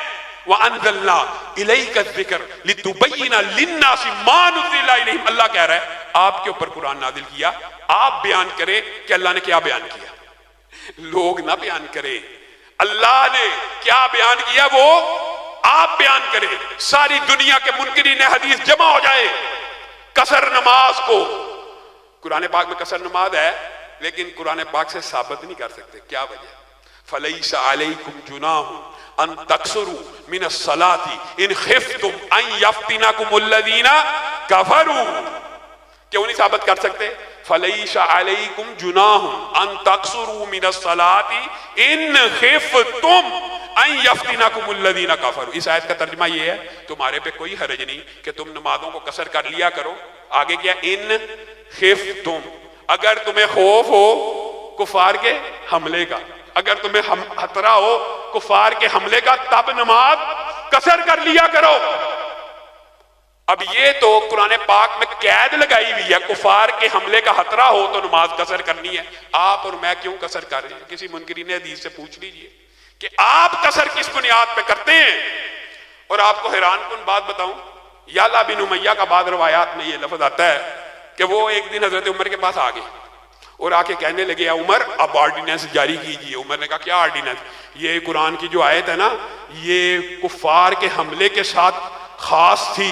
وَأَنزَلْنَا إِلَيْكَ الذِّكْرَ لِتُبَيِّنَ لِلنَّاسِ مَا نُزِّلَ إِلَيْهِمْ، اللہ کہہ رہا ہے آپ کے اوپر قرآن نازل کیا، آپ بیان کریں کہ اللہ نے کیا بیان کیا، لوگ نہ بیان کریں۔ اللہ نے کیا بیان کیا وہ آپ بیان کریں، ساری دنیا کے منکرین حدیث جمع ہو جائے۔ قصر نماز کو، قرآن پاک میں قصر نماز ہے لیکن قرآن پاک سے ثابت نہیں کر سکتے، کیا وجہ؟ فَلَيْسَ عَلَيْكُمْ جُنَاحٌ ان تکسروا من الصلاة ان خفتم ان یفتنکم الذین کفروا، کیوں نہیں ثابت کر سکتے؟ فلیس علیکم جناح ان تکسروا من الصلاة ان خفتم ان یفتنکم الذین کفروا۔ اس آیت کا ترجمہ یہ ہے تمہارے پہ کوئی حرج نہیں کہ تم نمازوں کو قصر کر لیا کرو۔ آگے کیا؟ ان خفتم، اگر تمہیں خوف ہو کفار کے حملے کا، اگر تمہیں خطرہ ہو کفار کے حملے کا، تب نماز قصر کر لیا کرو۔ اب یہ تو قرآن پاک میں قید لگائی ہوئی ہے، کفار کے حملے کا خطرہ ہو تو نماز قصر کرنی ہے۔ آپ اور میں کیوں قصر کر رہے ہیں؟ کسی منکرین حدیث سے پوچھ لیجئے کہ آپ قصر کس بنیاد پہ کرتے ہیں۔ اور آپ کو حیران کن بات بتاؤں، یعلا بن امیہ کا بعض روایات میں یہ لفظ آتا ہے کہ وہ ایک دن حضرت عمر کے پاس آ گئے اور آ کے کہنے لگے عمر اب آرڈیننس جاری کیجئے۔ عمر نے کہا کیا آرڈیننس؟ یہ قرآن کی جو آیت ہے نا یہ کفار کے حملے کے ساتھ خاص تھی،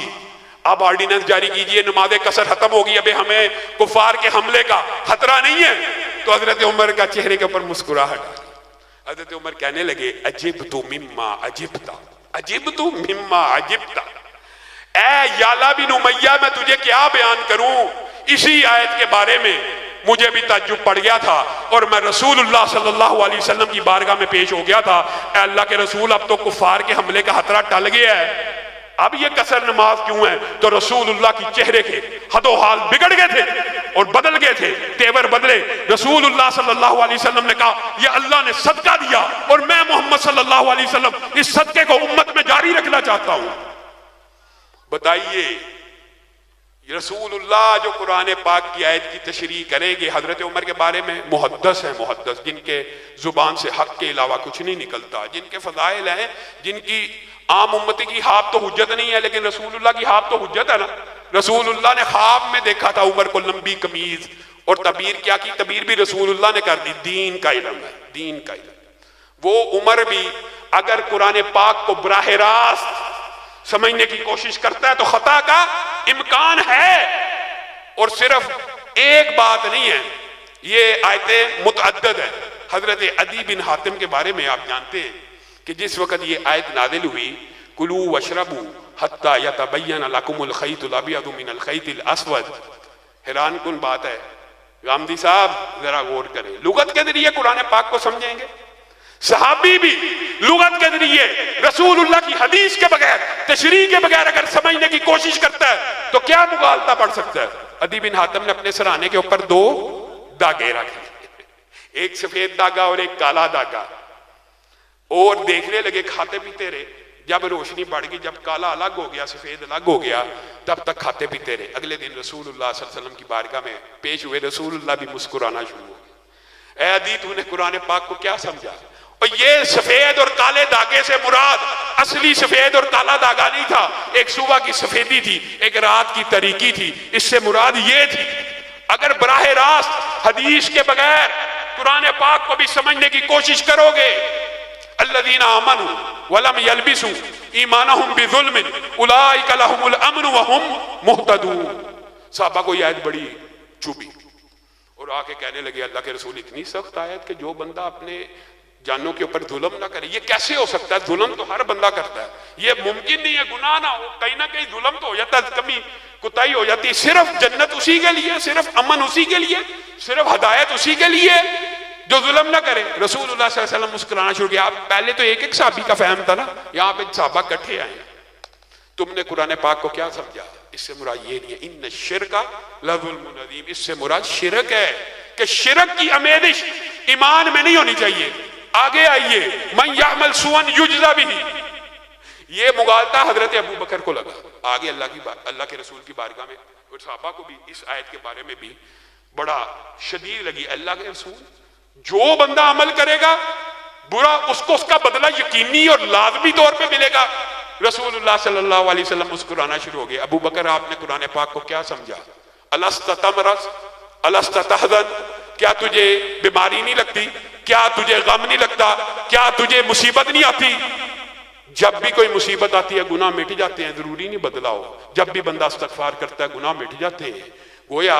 اب آرڈیننس جاری کیجئے، نماز قصر ختم ہوگی، ابھی ہمیں کفار کے حملے کا خطرہ نہیں ہے۔ تو حضرت عمر کا چہرے کے اوپر مسکراہٹ آ گئی۔ حضرت عمر کہنے لگے عجبت مما عجبت، عجبت مما عجبت، اے یعلا بن امیہ میں تجھے کیا بیان کروں، اسی آیت کے بارے میں مجھے بھی تعجب پڑ گیا تھا اور میں رسول اللہ صلی اللہ علیہ وسلم کی بارگاہ میں پیش ہو گیا تھا، اے اللہ کے رسول اب تو کفار کے حملے کا خطرہ ٹل گیا ہے، اب یہ قصر نماز کیوں ہے؟ تو رسول اللہ کی چہرے کے حد و حال بگڑ گئے تھے اور بدل گئے تھے، تیور بدلے۔ رسول اللہ صلی اللہ علیہ وسلم نے کہا یہ اللہ نے صدقہ دیا اور میں محمد صلی اللہ علیہ وسلم اس صدقے کو امت میں جاری رکھنا چاہتا ہوں۔ بتائیے رسول اللہ جو قرآن پاک کی آیت کی تشریح کریں گے، حضرت عمر کے بارے میں محدث ہیں، محدث جن کے زبان سے حق کے علاوہ کچھ نہیں نکلتا، جن کے فضائل ہیں، جن کی عام امتی کی خواب تو حجت نہیں ہے لیکن رسول اللہ کی خواب تو حجت ہے نا۔ رسول اللہ نے خواب میں دیکھا تھا عمر کو لمبی قمیض، اور تعبیر کیا کی؟ تعبیر بھی رسول اللہ نے کر دی، دین کا علم ہے، دین کا علم۔ وہ عمر بھی اگر قرآن پاک کو براہ راست سمجھنے کی کوشش کرتا ہے تو خطا کا امکان ہے۔ اور صرف ایک بات نہیں ہے، یہ آیتیں متعدد ہیں۔ حضرت عدی بن حاتم کے بارے میں آپ جانتے ہیں کہ جس وقت یہ آیت نازل ہوئی کلوا واشربوا حتی یتبین لکم الخیط الابیض من الخیط الاسود، حیران کن بات ہے، غامدی صاحب ذرا غور کریں، لغت کے ذریعے قرآن پاک کو سمجھیں گے، صحابی بھی لغت کے ذریعے رسول اللہ کی حدیث کے بغیر، تشریح کے بغیر اگر سمجھنے کی کوشش کرتا ہے تو کیا مغالطہ پڑ سکتا ہے؟ عدی بن حاتم نے اپنے سرانے کے اوپر 2 داغے رکھے، ایک سفید داغا اور ایک کالا داغا، اور دیکھنے لگے، کھاتے پیتے رہے. جب روشنی بڑھ گئی، جب کالا الگ ہو گیا سفید الگ ہو گیا، تب تک کھاتے پیتے رہے. اگلے دن رسول اللہ صلی اللہ علیہ وسلم کی بارگاہ میں پیش ہوئے، رسول اللہ بھی مسکرانا شروع ہو گئے. اے عدی، تو نے قرآن پاک کو کیا سمجھا؟ اور یہ سفید اور کالے داغے سے مراد اصلی سفید اور کالا داغا نہیں تھا، ایک صبح کی سفیدی تھی، ایک رات کی تاریکی تھی. اس سے مراد یہ تھی. اگر براہ راست حدیث کے بغیر قرآن پاک کو بھی سمجھنے کی کوشش کرو گے، الذین آمنوا ولم یلبسوا ایمانہم بظلم اولئک لہم الامن وہم مہتدون. صحابہ کو یہ آیت بڑی چوبی اور آ کے کہنے لگے اللہ کے رسول اتنی سخت آیت کہ جو بندہ اپنے جانوں کے اوپر ظلم نہ کرے. یہ کیسے ہو سکتا ہے؟ ظلم تو ہر بندہ کرتا ہے، یہ ممکن نہیں ہے گناہ نہ ہو. کہیں نہ کہیں ظلم تو ہو جاتا ہے، کمی کوتاہی ہو جاتی ہے. صرف جنت اسی کے لیے، صرف امن اسی کے لیے، صرف ہدایت اسی کے لیے جو ظلم نہ کرے. رسول اللہ صلی اللہ علیہ وسلم مسکرانا شروع کیا. پہلے تو ایک ایک صحابی کا فہم تھا نا، یہاں پہ صحابہ کٹھے آئے. تم نے قرآن پاک کو کیا سمجھا؟ اس سے مراد یہ نہیں ہے ان الشرک لظلم عظیم. اس سے مراد شرک ہے کہ شرک کی آمیزش ایمان میں نہیں ہونی چاہیے. آگے آئیے، من یعمل سوءا یجزا بہ. یہ مغالطہ حضرت ابو بکر کو لگا. آگے اللہ کے رسول کی بارگاہ میں اور صحابہ کو بھی اس آیت کے بارے میں بھی بڑا شدید لگی. اللہ کے رسول، جو بندہ عمل کرے گا برا، اس کو اس کا بدلہ یقینی اور لازمی طور پہ ملے گا. رسول اللہ صلی اللہ علیہ وسلم مسکرانا شروع ہو گئے. ابو بکر، آپ نے قرآن پاک کو کیا سمجھا؟ الست تمرض الست تحزن. کیا تجھے بیماری نہیں لگتی؟ کیا تجھے غم نہیں لگتا؟ کیا تجھے مصیبت نہیں آتی؟ جب بھی کوئی مصیبت آتی ہے گناہ مٹ جاتے ہیں، ضروری نہیں بدلا ہو. جب بھی بندہ استغفار کرتا ہے گناہ مٹ جاتے ہیں. گویا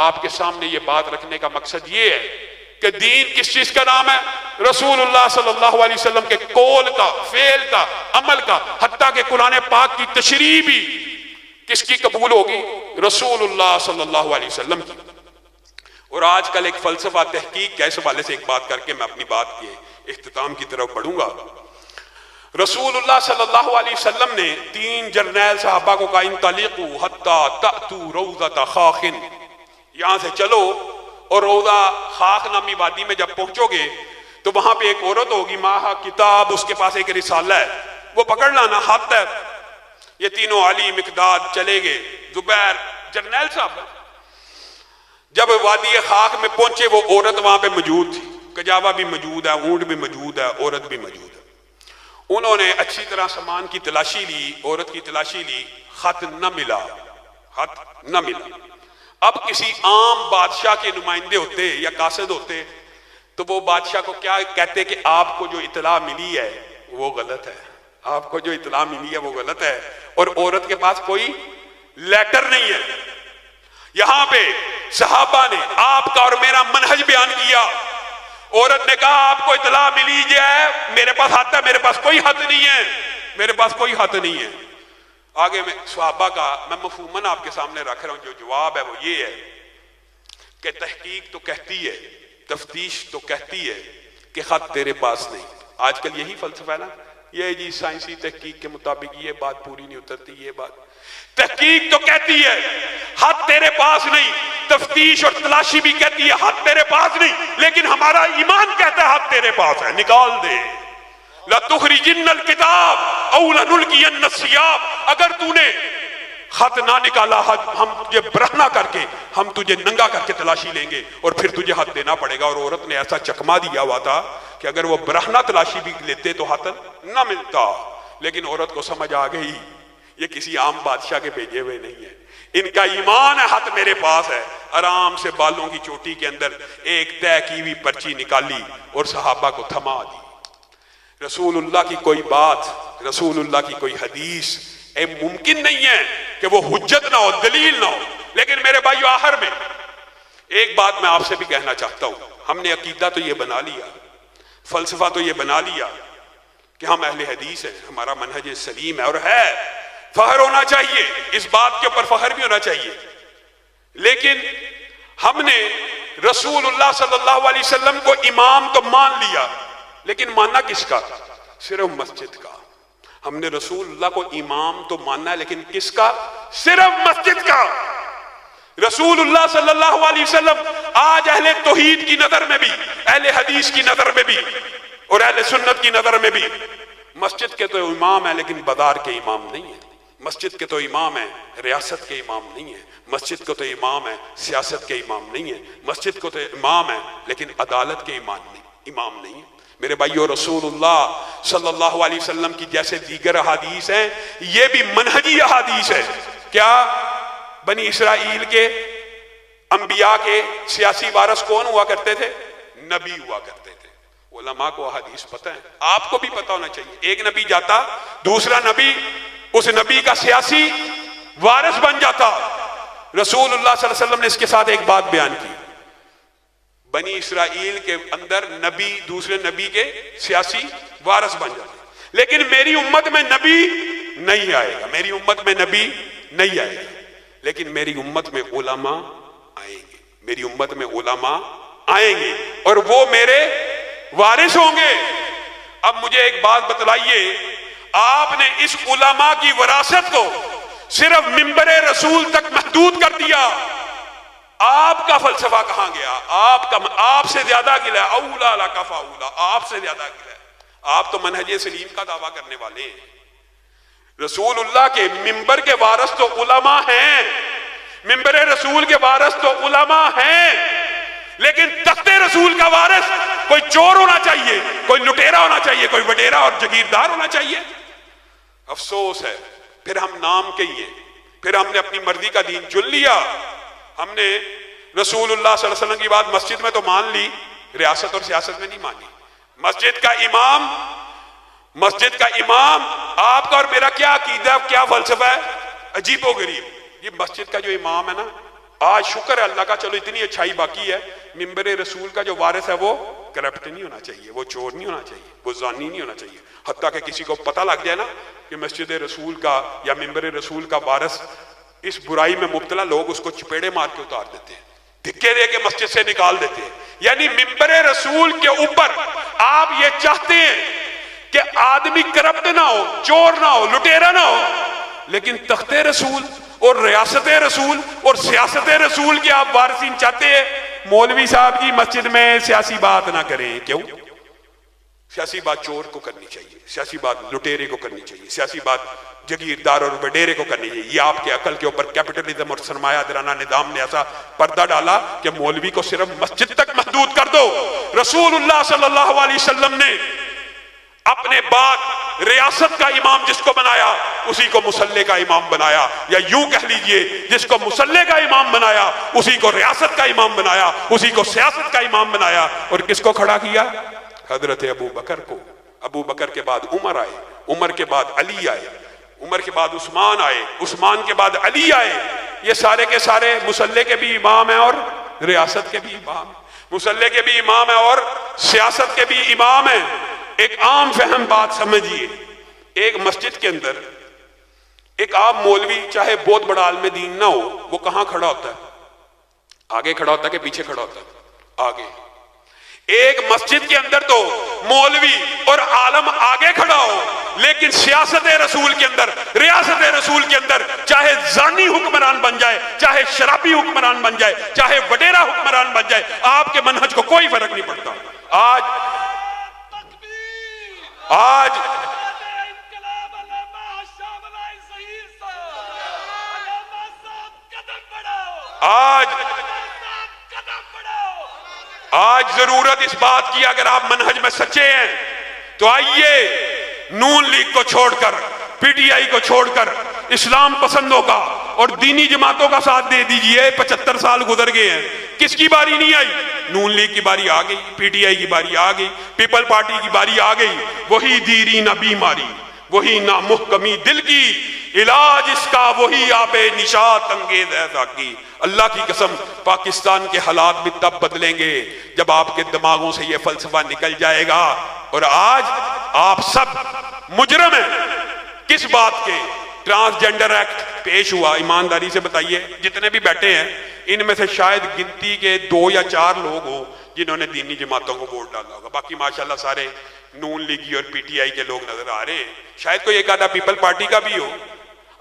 آپ کے سامنے یہ بات رکھنے کا مقصد یہ ہے کہ دین کس چیز کا نام ہے؟ رسول اللہ صلی اللہ علیہ وسلم کے قول کا، فعل کا، عمل کا. حتیٰ کہ قرآن پاک کی تشریح بھی کس کی قبول ہوگی؟ رسول اللہ صلی اللہ علیہ وسلم کی. اور آج کل ایک فلسفہ تحقیق کے اس حوالے سے ایک بات کر کے میں اپنی بات کے اختتام کی طرف بڑھوں گا. رسول اللہ صلی اللہ علیہ وسلم نے 3 جرنیل صحابہ کو کہا انطلقوا حتی تأتوا روضۃ خاخ. یہاں سے چلو اور روضہ خاخ نامی وادی میں جب پہنچو گے تو وہاں پہ ایک عورت ہوگی، ماہا کتاب، اس کے پاس ایک رسالہ ہے، وہ پکڑ لانا، ہاتھ ہے. یہ تینوں علی، مقداد چلے گئے. زبیر جرنیل صاحب جب وادی خاک میں پہنچے، وہ عورت وہاں پہ موجود تھی. کجاوا بھی موجود ہے، اونٹ بھی موجود ہے، عورت بھی موجود ہے. انہوں نے اچھی طرح سامان کی تلاشی لی، عورت کی تلاشی لی، خط نہ ملا، خط نہ ملا. اب کسی عام بادشاہ کے نمائندے ہوتے یا قاصد ہوتے تو وہ بادشاہ کو کیا کہتے کہ آپ کو جو اطلاع ملی ہے وہ غلط ہے، آپ کو جو اطلاع ملی ہے وہ غلط ہے. اور عورت کے پاس کوئی لیٹر نہیں ہے. یہاں پہ صحابہ نے آپ کا اور میرا منہج بیان کیا. عورت نے کہا آپ کو اطلاع ملی ہے، میرے پاس حق ہے، میرے پاس کوئی حق نہیں ہے، میرے پاس کوئی حق نہیں ہے. آگے میں صحابہ کا میں مفہوماً آپ کے سامنے رکھ رہا ہوں. جو جواب ہے وہ یہ ہے کہ تحقیق تو کہتی ہے، تفتیش تو کہتی ہے کہ خط تیرے پاس نہیں. آج کل یہی فلسفہ ہے نا، یہ جی سائنسی تحقیق کے مطابق یہ بات پوری نہیں اترتی. یہ بات تحقیق تو کہتی ہے حق تیرے پاس نہیں، تفتیش اور تلاشی بھی کہتی ہے حق تیرے پاس نہیں، لیکن ہمارا ایمان کہتا ہے حق تیرے پاس ہے، نکال دے. لَتُخْرِجِنَّ الْكِتَابَ أَوْ لَنُلْقِيَنَّ الثِّيَابَ. اگر تو نے خط نہ نکالا، ہم تجھے برہنہ کر کے، ہم تجھے ننگا کر کے تلاشی لیں گے اور پھر تجھے حق دینا پڑے گا. اور عورت نے ایسا چکما دیا ہوا تھا کہ اگر وہ برہنہ تلاشی بھی لیتے تو حق نہ ملتا. لیکن عورت کو سمجھ آ گئی یہ کسی عام بادشاہ کے بھیجے ہوئے نہیں ہے، ان کا ایمان ہے حق میرے پاس ہے. آرام سے بالوں کی چوٹی کے اندر ایک طے کی ہوئی پرچی نکالی اور صحابہ کو تھما دی. رسول اللہ کی کوئی بات، رسول اللہ کی کوئی حدیث ممکن نہیں ہے کہ وہ حجت نہ ہو، دلیل نہ ہو. لیکن میرے بھائیو، آخر میں ایک بات میں آپ سے بھی کہنا چاہتا ہوں. ہم نے عقیدہ تو یہ بنا لیا، فلسفہ تو یہ بنا لیا کہ ہم اہل حدیث ہیں، ہمارا منہج سلیم ہے، اور ہے فخر ہونا چاہیے، اس بات کے اوپر فخر بھی ہونا چاہیے. لیکن ہم نے رسول اللہ صلی اللہ علیہ وسلم کو امام تو مان لیا، لیکن ماننا کس کا؟ صرف مسجد کا. ہم نے رسول اللہ کو امام تو ماننا ہے، لیکن کس کا؟ صرف مسجد کا. رسول اللہ صلی اللہ علیہ وسلم آج اہل توحید کی نظر میں بھی، اہل حدیث کی نظر میں بھی اور اہل سنت کی نظر میں بھی مسجد کے تو امام ہیں، لیکن بازار کے امام نہیں ہیں. مسجد کے تو امام ہیں، ریاست کے امام نہیں ہیں. مسجد کو تو امام ہے، سیاست کے امام نہیں ہیں. مسجد کو تو امام ہے، لیکن عدالت کے امام نہیں ہیں. میرے بھائیو، رسول اللہ صلی اللہ علیہ وسلم کی جیسے دیگر احادیث ہیں، یہ بھی منہجی احادیث ہے. کیا؟ بنی اسرائیل کے انبیاء کے سیاسی وارث کون ہوا کرتے تھے؟ نبی ہوا کرتے تھے. علماء کو احادیث پتہ ہے، آپ کو بھی پتہ ہونا چاہیے. ایک نبی جاتا، دوسرا نبی اس نبی کا سیاسی وارث بن جاتا. رسول اللہ صلی اللہ علیہ وسلم نے اس کے ساتھ ایک بات بیان کی، بنی اسرائیل کے اندر نبی دوسرے نبی کے سیاسی وارث بن جاتے، لیکن میری امت میں نبی نہیں آئے گا. میری امت میں نبی نہیں آئے گا، لیکن میری امت میں علماء آئیں گے. میری امت میں علماء آئیں گے اور وہ میرے وارث ہوں گے. اب مجھے ایک بات بتلائیے، آپ نے اس علماء کی وراثت کو صرف منبر رسول تک محدود کر دیا. آپ کا فلسفہ کہاں گیا؟ آپ سے زیادہ گلا ہے. اولا لک فاولا، آپ سے زیادہ گلا ہے. آپ تو منہج سلیم کا دعویٰ کرنے والے ہیں. رسول اللہ کے منبر کے وارث تو علماء ہیں، منبر رسول کے وارث تو علماء ہیں، لیکن تخت رسول کا وارث کوئی چور ہونا چاہیے، کوئی لٹیرا ہونا چاہیے، کوئی وڈیرا اور جگیردار ہونا چاہیے. افسوس ہے. پھر ہم نام کے ہی ہیں، پھر ہم نے اپنی مرضی کا دین چن لیا. ہم نے رسول اللہ صلی اللہ علیہ وسلم کی بات مسجد میں تو مان لی، ریاست اور سیاست میں نہیں مانی. مسجد کا امام آپ کا اور میرا کیا عقیدہ، کیا فلسفہ ہے؟ عجیب و غریب. یہ مسجد کا جو امام ہے نا، آج شکر ہے اللہ کا، چلو اتنی اچھائی باقی ہے، منبر رسول کا جو وارث ہے وہ کرپٹ نہیں ہونا چاہیے، وہ چور نہیں ہونا چاہیے، وہ زانی نہیں ہونا چاہیے. حتیٰ کہ کسی کو پتہ لگ جائے نا کہ مسجد رسول کا یا منبر رسول کا وارث اس برائی میں مبتلا، لوگ اس کو چپیڑے مار کے اتار دیتے ہیں، دھکے دے کے مسجد سے نکال دیتے ہیں. یعنی منبر رسول کے اوپر آپ یہ چاہتے ہیں کہ آدمی کرپٹ نہ ہو، چور نہ ہو، لٹیرا نہ ہو، لیکن تخت رسول اور ریاست رسول اور سیاست رسول کے آپ وارثین چاہتے ہیں. مولوی صاحب کی مسجد میں سیاسی بات نہ کریں. کیوں؟ سیاسی بات چور کو کرنی چاہیے، سیاسی بات لٹیرے کو کرنی چاہیے، سیاسی بات جگیردار اور وڈیرے کو کرنی چاہیے. یہ آپ کے عقل کے اوپر کیپٹلزم اور سرمایہ دارانہ نظام نے ایسا پردہ ڈالا کہ مولوی کو صرف مسجد تک محدود کر دو. رسول اللہ صلی اللہ علیہ وسلم نے اپنے بعد ریاست کا امام جس کو بنایا اسی کو مصلی کا امام بنایا، یا یوں کہہ لیجئے جس کو مصلی کا امام بنایا اسی کو ریاست کا امام بنایا، اسی کو سیاست کا امام بنایا. اور کس کو کھڑا کیا؟ حضرت ابو بکر کو. ابو بکر کے بعد عمر آئے، عمر کے بعد علی آئے، عمر کے بعد عثمان آئے، عثمان کے بعد علی آئے. یہ سارے کے سارے مصلی کے بھی امام ہیں اور ریاست کے بھی امام ہیں، مصلی کے بھی امام ہیں اور سیاست کے بھی امام ہیں. ایک عام فہم بات سمجھیے، ایک مسجد کے اندر ایک عام مولوی چاہے بہت بڑا عالم دین نہ ہو، وہ کہاں کھڑا ہوتا ہے؟ آگے کھڑا ہوتا ہے کہ پیچھے کھڑا ہوتا ہے؟ آگے. ایک مسجد کے اندر تو مولوی اور عالم آگے کھڑا ہو، لیکن سیاست رسول کے اندر، ریاست رسول کے اندر چاہے زانی حکمران بن جائے، چاہے شرابی حکمران بن جائے، چاہے وڈیرا حکمران بن جائے، آپ کے منہج کو کوئی فرق نہیں پڑتا. آج ضرورت اس بات کی، اگر آپ منہج میں سچے ہیں تو آئیے نون لیگ کو چھوڑ کر، پی ٹی آئی کو چھوڑ کر اسلام پسندوں کا اور دینی جماعتوں کا ساتھ دے دیجئے. 75 سال گزر گئے ہیں، کس کی باری نہیں آئی؟ نون لیگ کی باری آ گئی، پی ٹی آئی کی باری آ گئی، پیپل پارٹی کی باری آ گئی. وہی دیرینہ بیماری، وہی نامحکمی دل کی، علاج اس کا وہی آب نشاط انگیز ہے ذاکی. اللہ کی قسم پاکستان کے حالات بھی تب بدلیں گے جب آپ کے دماغوں سے یہ فلسفہ نکل جائے گا. اور آج آپ سب مجرم ہیں. کس بات کے؟ ٹرانسجنڈر ایکٹ پیش ہوا، ایمانداری سے بتائیے، جتنے بھی بیٹھے ہیں ان میں سے شاید گنتی کے 2 یا 4 لوگ ہوں جنہوں نے دینی جماعتوں کو ووٹ ڈالا ہوگا. باقی ماشاءاللہ سارے نون لیگی اور پی ٹی آئی کے لوگ نظر آ رہے ہیں. شاید کوئی ایک آدھا پیپل پارٹی کا بھی ہو.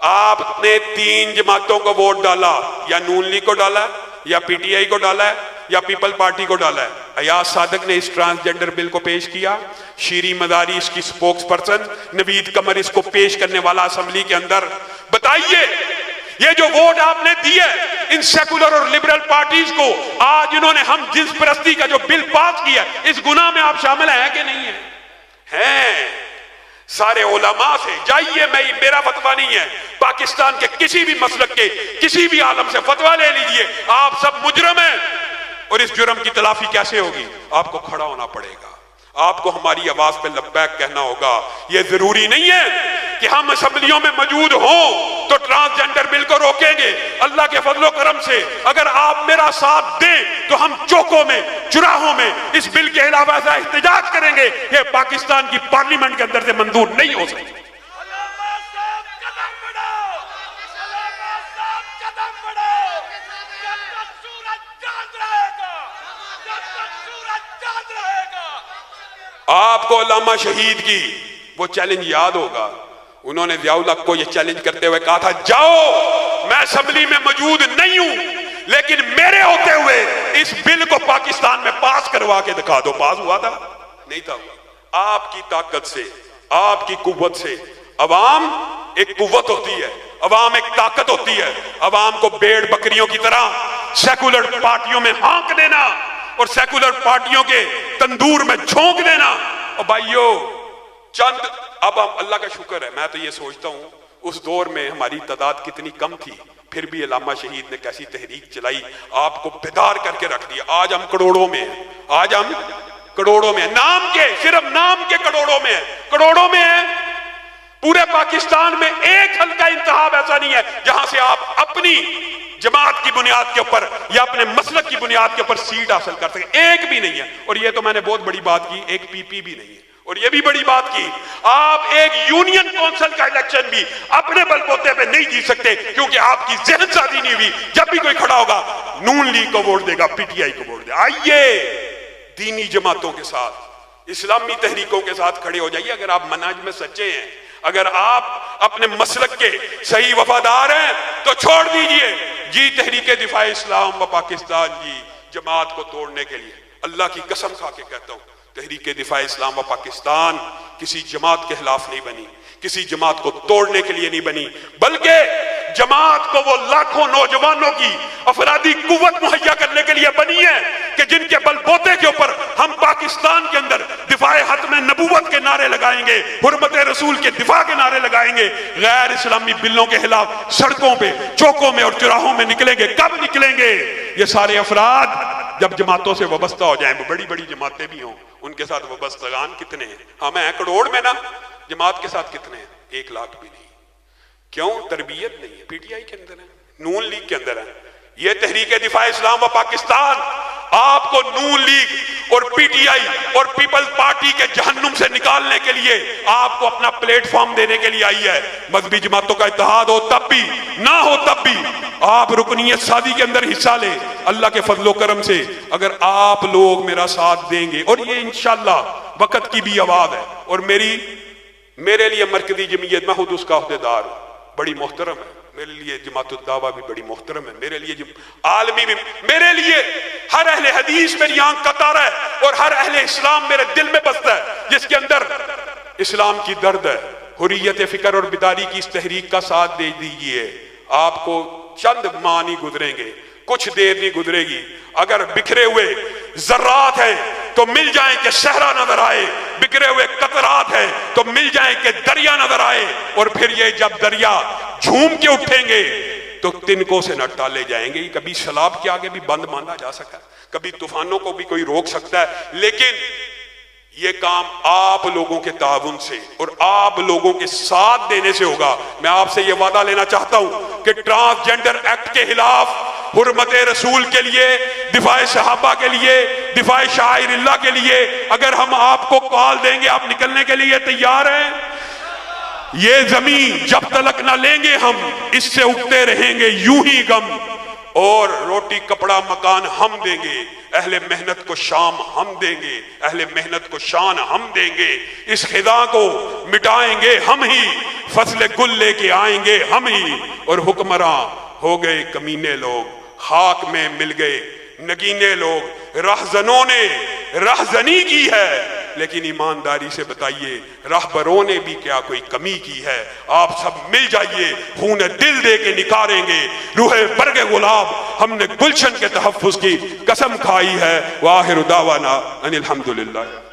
آپ نے 3 جماعتوں کو ووٹ ڈالا, یا نون لیگ کو ڈالا ہے, یا پی ٹی آئی کو ڈالا ہے, یا پیپل پارٹی کو ڈالا ہے. ایاز صادق نے اس ٹرانسجنڈر بل کو پیش کیا, شیریں مداری اس کی سپوکس پرسن, نوید قمر اس کو پیش کرنے والا اسمبلی کے اندر. بتائیے یہ جو ووٹ آپ نے دیے ان سیکولر اور لبرل پارٹیز کو, آج انہوں نے ہم جنس پرستی کا جو بل پاس کیا, اس گناہ میں آپ شامل ہیں کہ نہیں ہیں؟ ہیں. سارے علماء سے جائیے, میرا فتویٰ نہیں ہے, پاکستان کے کسی بھی مسلک کے کسی بھی عالم سے فتویٰ لے لیجئے, آپ سب مجرم ہیں. اور اس جرم کی تلافی کیسے ہوگی؟ آپ کو کھڑا ہونا پڑے گا, آپ کو ہماری آواز پہ لبیک کہنا ہوگا. یہ ضروری نہیں ہے کہ ہم اسمبلیوں میں موجود ہوں تو ٹرانسجنڈر بل کو روکیں گے. اللہ کے فضل و کرم سے اگر آپ میرا ساتھ دیں تو ہم چوکوں میں, چراہوں میں اس بل کے علاوہ ایسا احتجاج کریں گے. یہ پاکستان کی پارلیمنٹ کے اندر سے منظور نہیں ہو سکتی. آپ کو علامہ شہید کی وہ چیلنج یاد ہوگا. انہوں نے ضیاء الحق کو یہ چیلنج کرتے ہوئے کہا تھا, جاؤ میں اسمبلی میں موجود نہیں ہوں لیکن میرے ہوتے ہوئے اس بل کو پاکستان میں پاس کروا کے دکھا دو. پاس ہوا تھا؟ نہیں تھا. آپ کی طاقت سے, آپ کی قوت سے, عوام ایک قوت ہوتی ہے, عوام ایک طاقت ہوتی ہے. عوام کو بھیڑ بکریوں کی طرح سیکولر پارٹیوں میں ہانک دینا اور سیکولر پارٹیوں کے تندور میں جھونک دینا. اور بھائیو چند, اب ہم اللہ کا شکر ہے, میں تو یہ سوچتا ہوں اس دور میں ہماری تعداد کتنی کم تھی, پھر بھی علامہ شہید نے کیسی تحریک چلائی, آپ کو بیدار کر کے رکھ دیا. آج ہم کروڑوں میں ہیں, آج ہم کروڑوں میں ہیں, نام کے, صرف نام کے کروڑوں میں ہیں, کروڑوں میں ہیں. پورے پاکستان میں ایک حلقہ انتخاب ایسا نہیں ہے جہاں سے آپ اپنی جماعت کی بنیاد کے اوپر یا اپنے مسلک کی بنیاد کے اوپر سیٹ حاصل کر سکیں. ایک بھی نہیں ہے. اور یہ تو میں نے بہت بڑی بات کی, ایک پی پی بھی نہیں ہے. اور یہ بھی بڑی بات کی, آپ ایک یونین کونسل کا الیکشن بھی اپنے بل بوتے پہ نہیں جیت سکتے کیونکہ آپ کی ذہن سازی نہیں ہوئی. جب بھی کوئی کھڑا ہوگا نون لیگ کو ووٹ دے گا, پی ٹی آئی کو ووٹ دے گا. آئیے دینی جماعتوں کے ساتھ, اسلامی تحریکوں کے ساتھ کھڑے ہو جائیے. اگر آپ منہج میں سچے ہیں, اگر آپ اپنے مسلک کے صحیح وفادار ہیں تو چھوڑ دیجئے جی تحریک دفاع اسلام و پاکستان جی جماعت کو توڑنے کے لیے. اللہ کی قسم کھا کے کہتا ہوں, تحریک دفاع اسلام و پاکستان کسی جماعت کے خلاف نہیں بنی, کسی جماعت کو توڑنے کے لیے نہیں بنی, بلکہ جماعت کو وہ لاکھوں نوجوانوں کی افرادی قوت مہیا کرنے کے لیے بنی ہے کہ جن کے بل بوتے کے اوپر ہم پاکستان کے اندر دفاع ختم نبوت کے نعرے لگائیں گے, حرمت رسول کے دفاع کے نعرے لگائیں گے, غیر اسلامی بلوں کے خلاف سڑکوں پہ, چوکوں میں اور چراہوں میں نکلیں گے. کب نکلیں گے؟ یہ سارے افراد جب جماعتوں سے وابستہ ہو جائیں. بڑی بڑی جماعتیں بھی ہوں, ان کے ساتھ وابستگان کتنے ہیں؟ ہم ہیں کروڑ میں نا, جماعت کے ساتھ کتنے ہیں؟ 1 لاکھ بھی نہیں. کیوں؟ تربیت نہیں ہے. پی ٹی آئی کے اندر ہے, نون لیگ کے اندر ہے. یہ تحریک دفاع اسلام و پاکستان آپ کو نون لیگ اور پی ٹی آئی اور پیپل پارٹی کے جہنم سے نکالنے کے لیے آپ کو اپنا پلیٹ فارم دینے کے لیے آئی ہے. مذہبی جماعتوں کا اتحاد ہو تب بھی, نہ ہو تب بھی آپ رکنیت سازی کے اندر حصہ لیں. اللہ کے فضل و کرم سے اگر آپ لوگ میرا ساتھ دیں گے, اور یہ انشاءاللہ وقت کی بھی آواز ہے, اور میرے لیے مرکزی جمعیت, میں خود اس کا عہدیدار ہوں, بڑی محترم ہے. میرے لیے جماعت الدعوہ بھی بڑی محترم ہے. میرے لیے عالمی بھی, میرے لیے ہر اہل حدیث میری آنکھ کا تارا ہے, اور ہر اہل اسلام میرے دل میں بستا ہے جس کے اندر اسلام کی درد ہے. حریت فکر اور بیداری کی اس تحریک کا ساتھ دے دیجئے. آپ کو چند ماہ نہیں گزریں گے, کچھ دیر نہیں گزرے گی, اگر بکھرے ہوئے ذرات ہیں تو مل جائیں کہ صحرا نظر آئے, بکھرے ہوئے قطرات ہیں تو مل جائیں کہ دریا نظر آئے. اور پھر یہ جب دریا جھوم کے اٹھیں گے تو تنکوں سے نہ ٹالے جائیں گے. کبھی سیلاب کے آگے بھی بند مانا جا سکتا ہے, کبھی طوفانوں کو بھی کوئی روک سکتا ہے, لیکن یہ کام آپ لوگوں کے تعاون سے اور آپ لوگوں کے ساتھ دینے سے ہوگا. میں آپ سے یہ وعدہ لینا چاہتا ہوں کہ ٹرانسجنڈر ایکٹ کے خلاف, حرمت رسول کے لیے, دفاع صحابہ کے لیے, دفاع شاعر اللہ کے لیے اگر ہم آپ کو کال دیں گے, آپ نکلنے کے لیے تیار ہیں؟ یہ زمین جب تلک نہ لیں گے ہم, اس سے اگتے رہیں گے یوں ہی غم, اور روٹی کپڑا مکان ہم دیں گے، اہل محنت کو شام ہم دیں گے، اہل محنت کو شان ہم دیں گے، اس خدا کو مٹائیں گے ہم ہی، فصل گل لے کے آئیں گے ہم ہی، اور حکمراں ہو گئے کمینے لوگ، خاک میں مل گئے نگینے لوگ، رہزنوں نے رہزنی کی ہے، لیکن ایمانداری سے بتائیے راہبروں نے بھی کیا کوئی کمی کی ہے؟ آپ سب مل جائیے، خون دل دے کے نکاریں گے، روح برگ گلاب ہم نے گلشن کے تحفظ کی قسم کھائی ہے۔ وآخر دعوانا ان الحمدللہ۔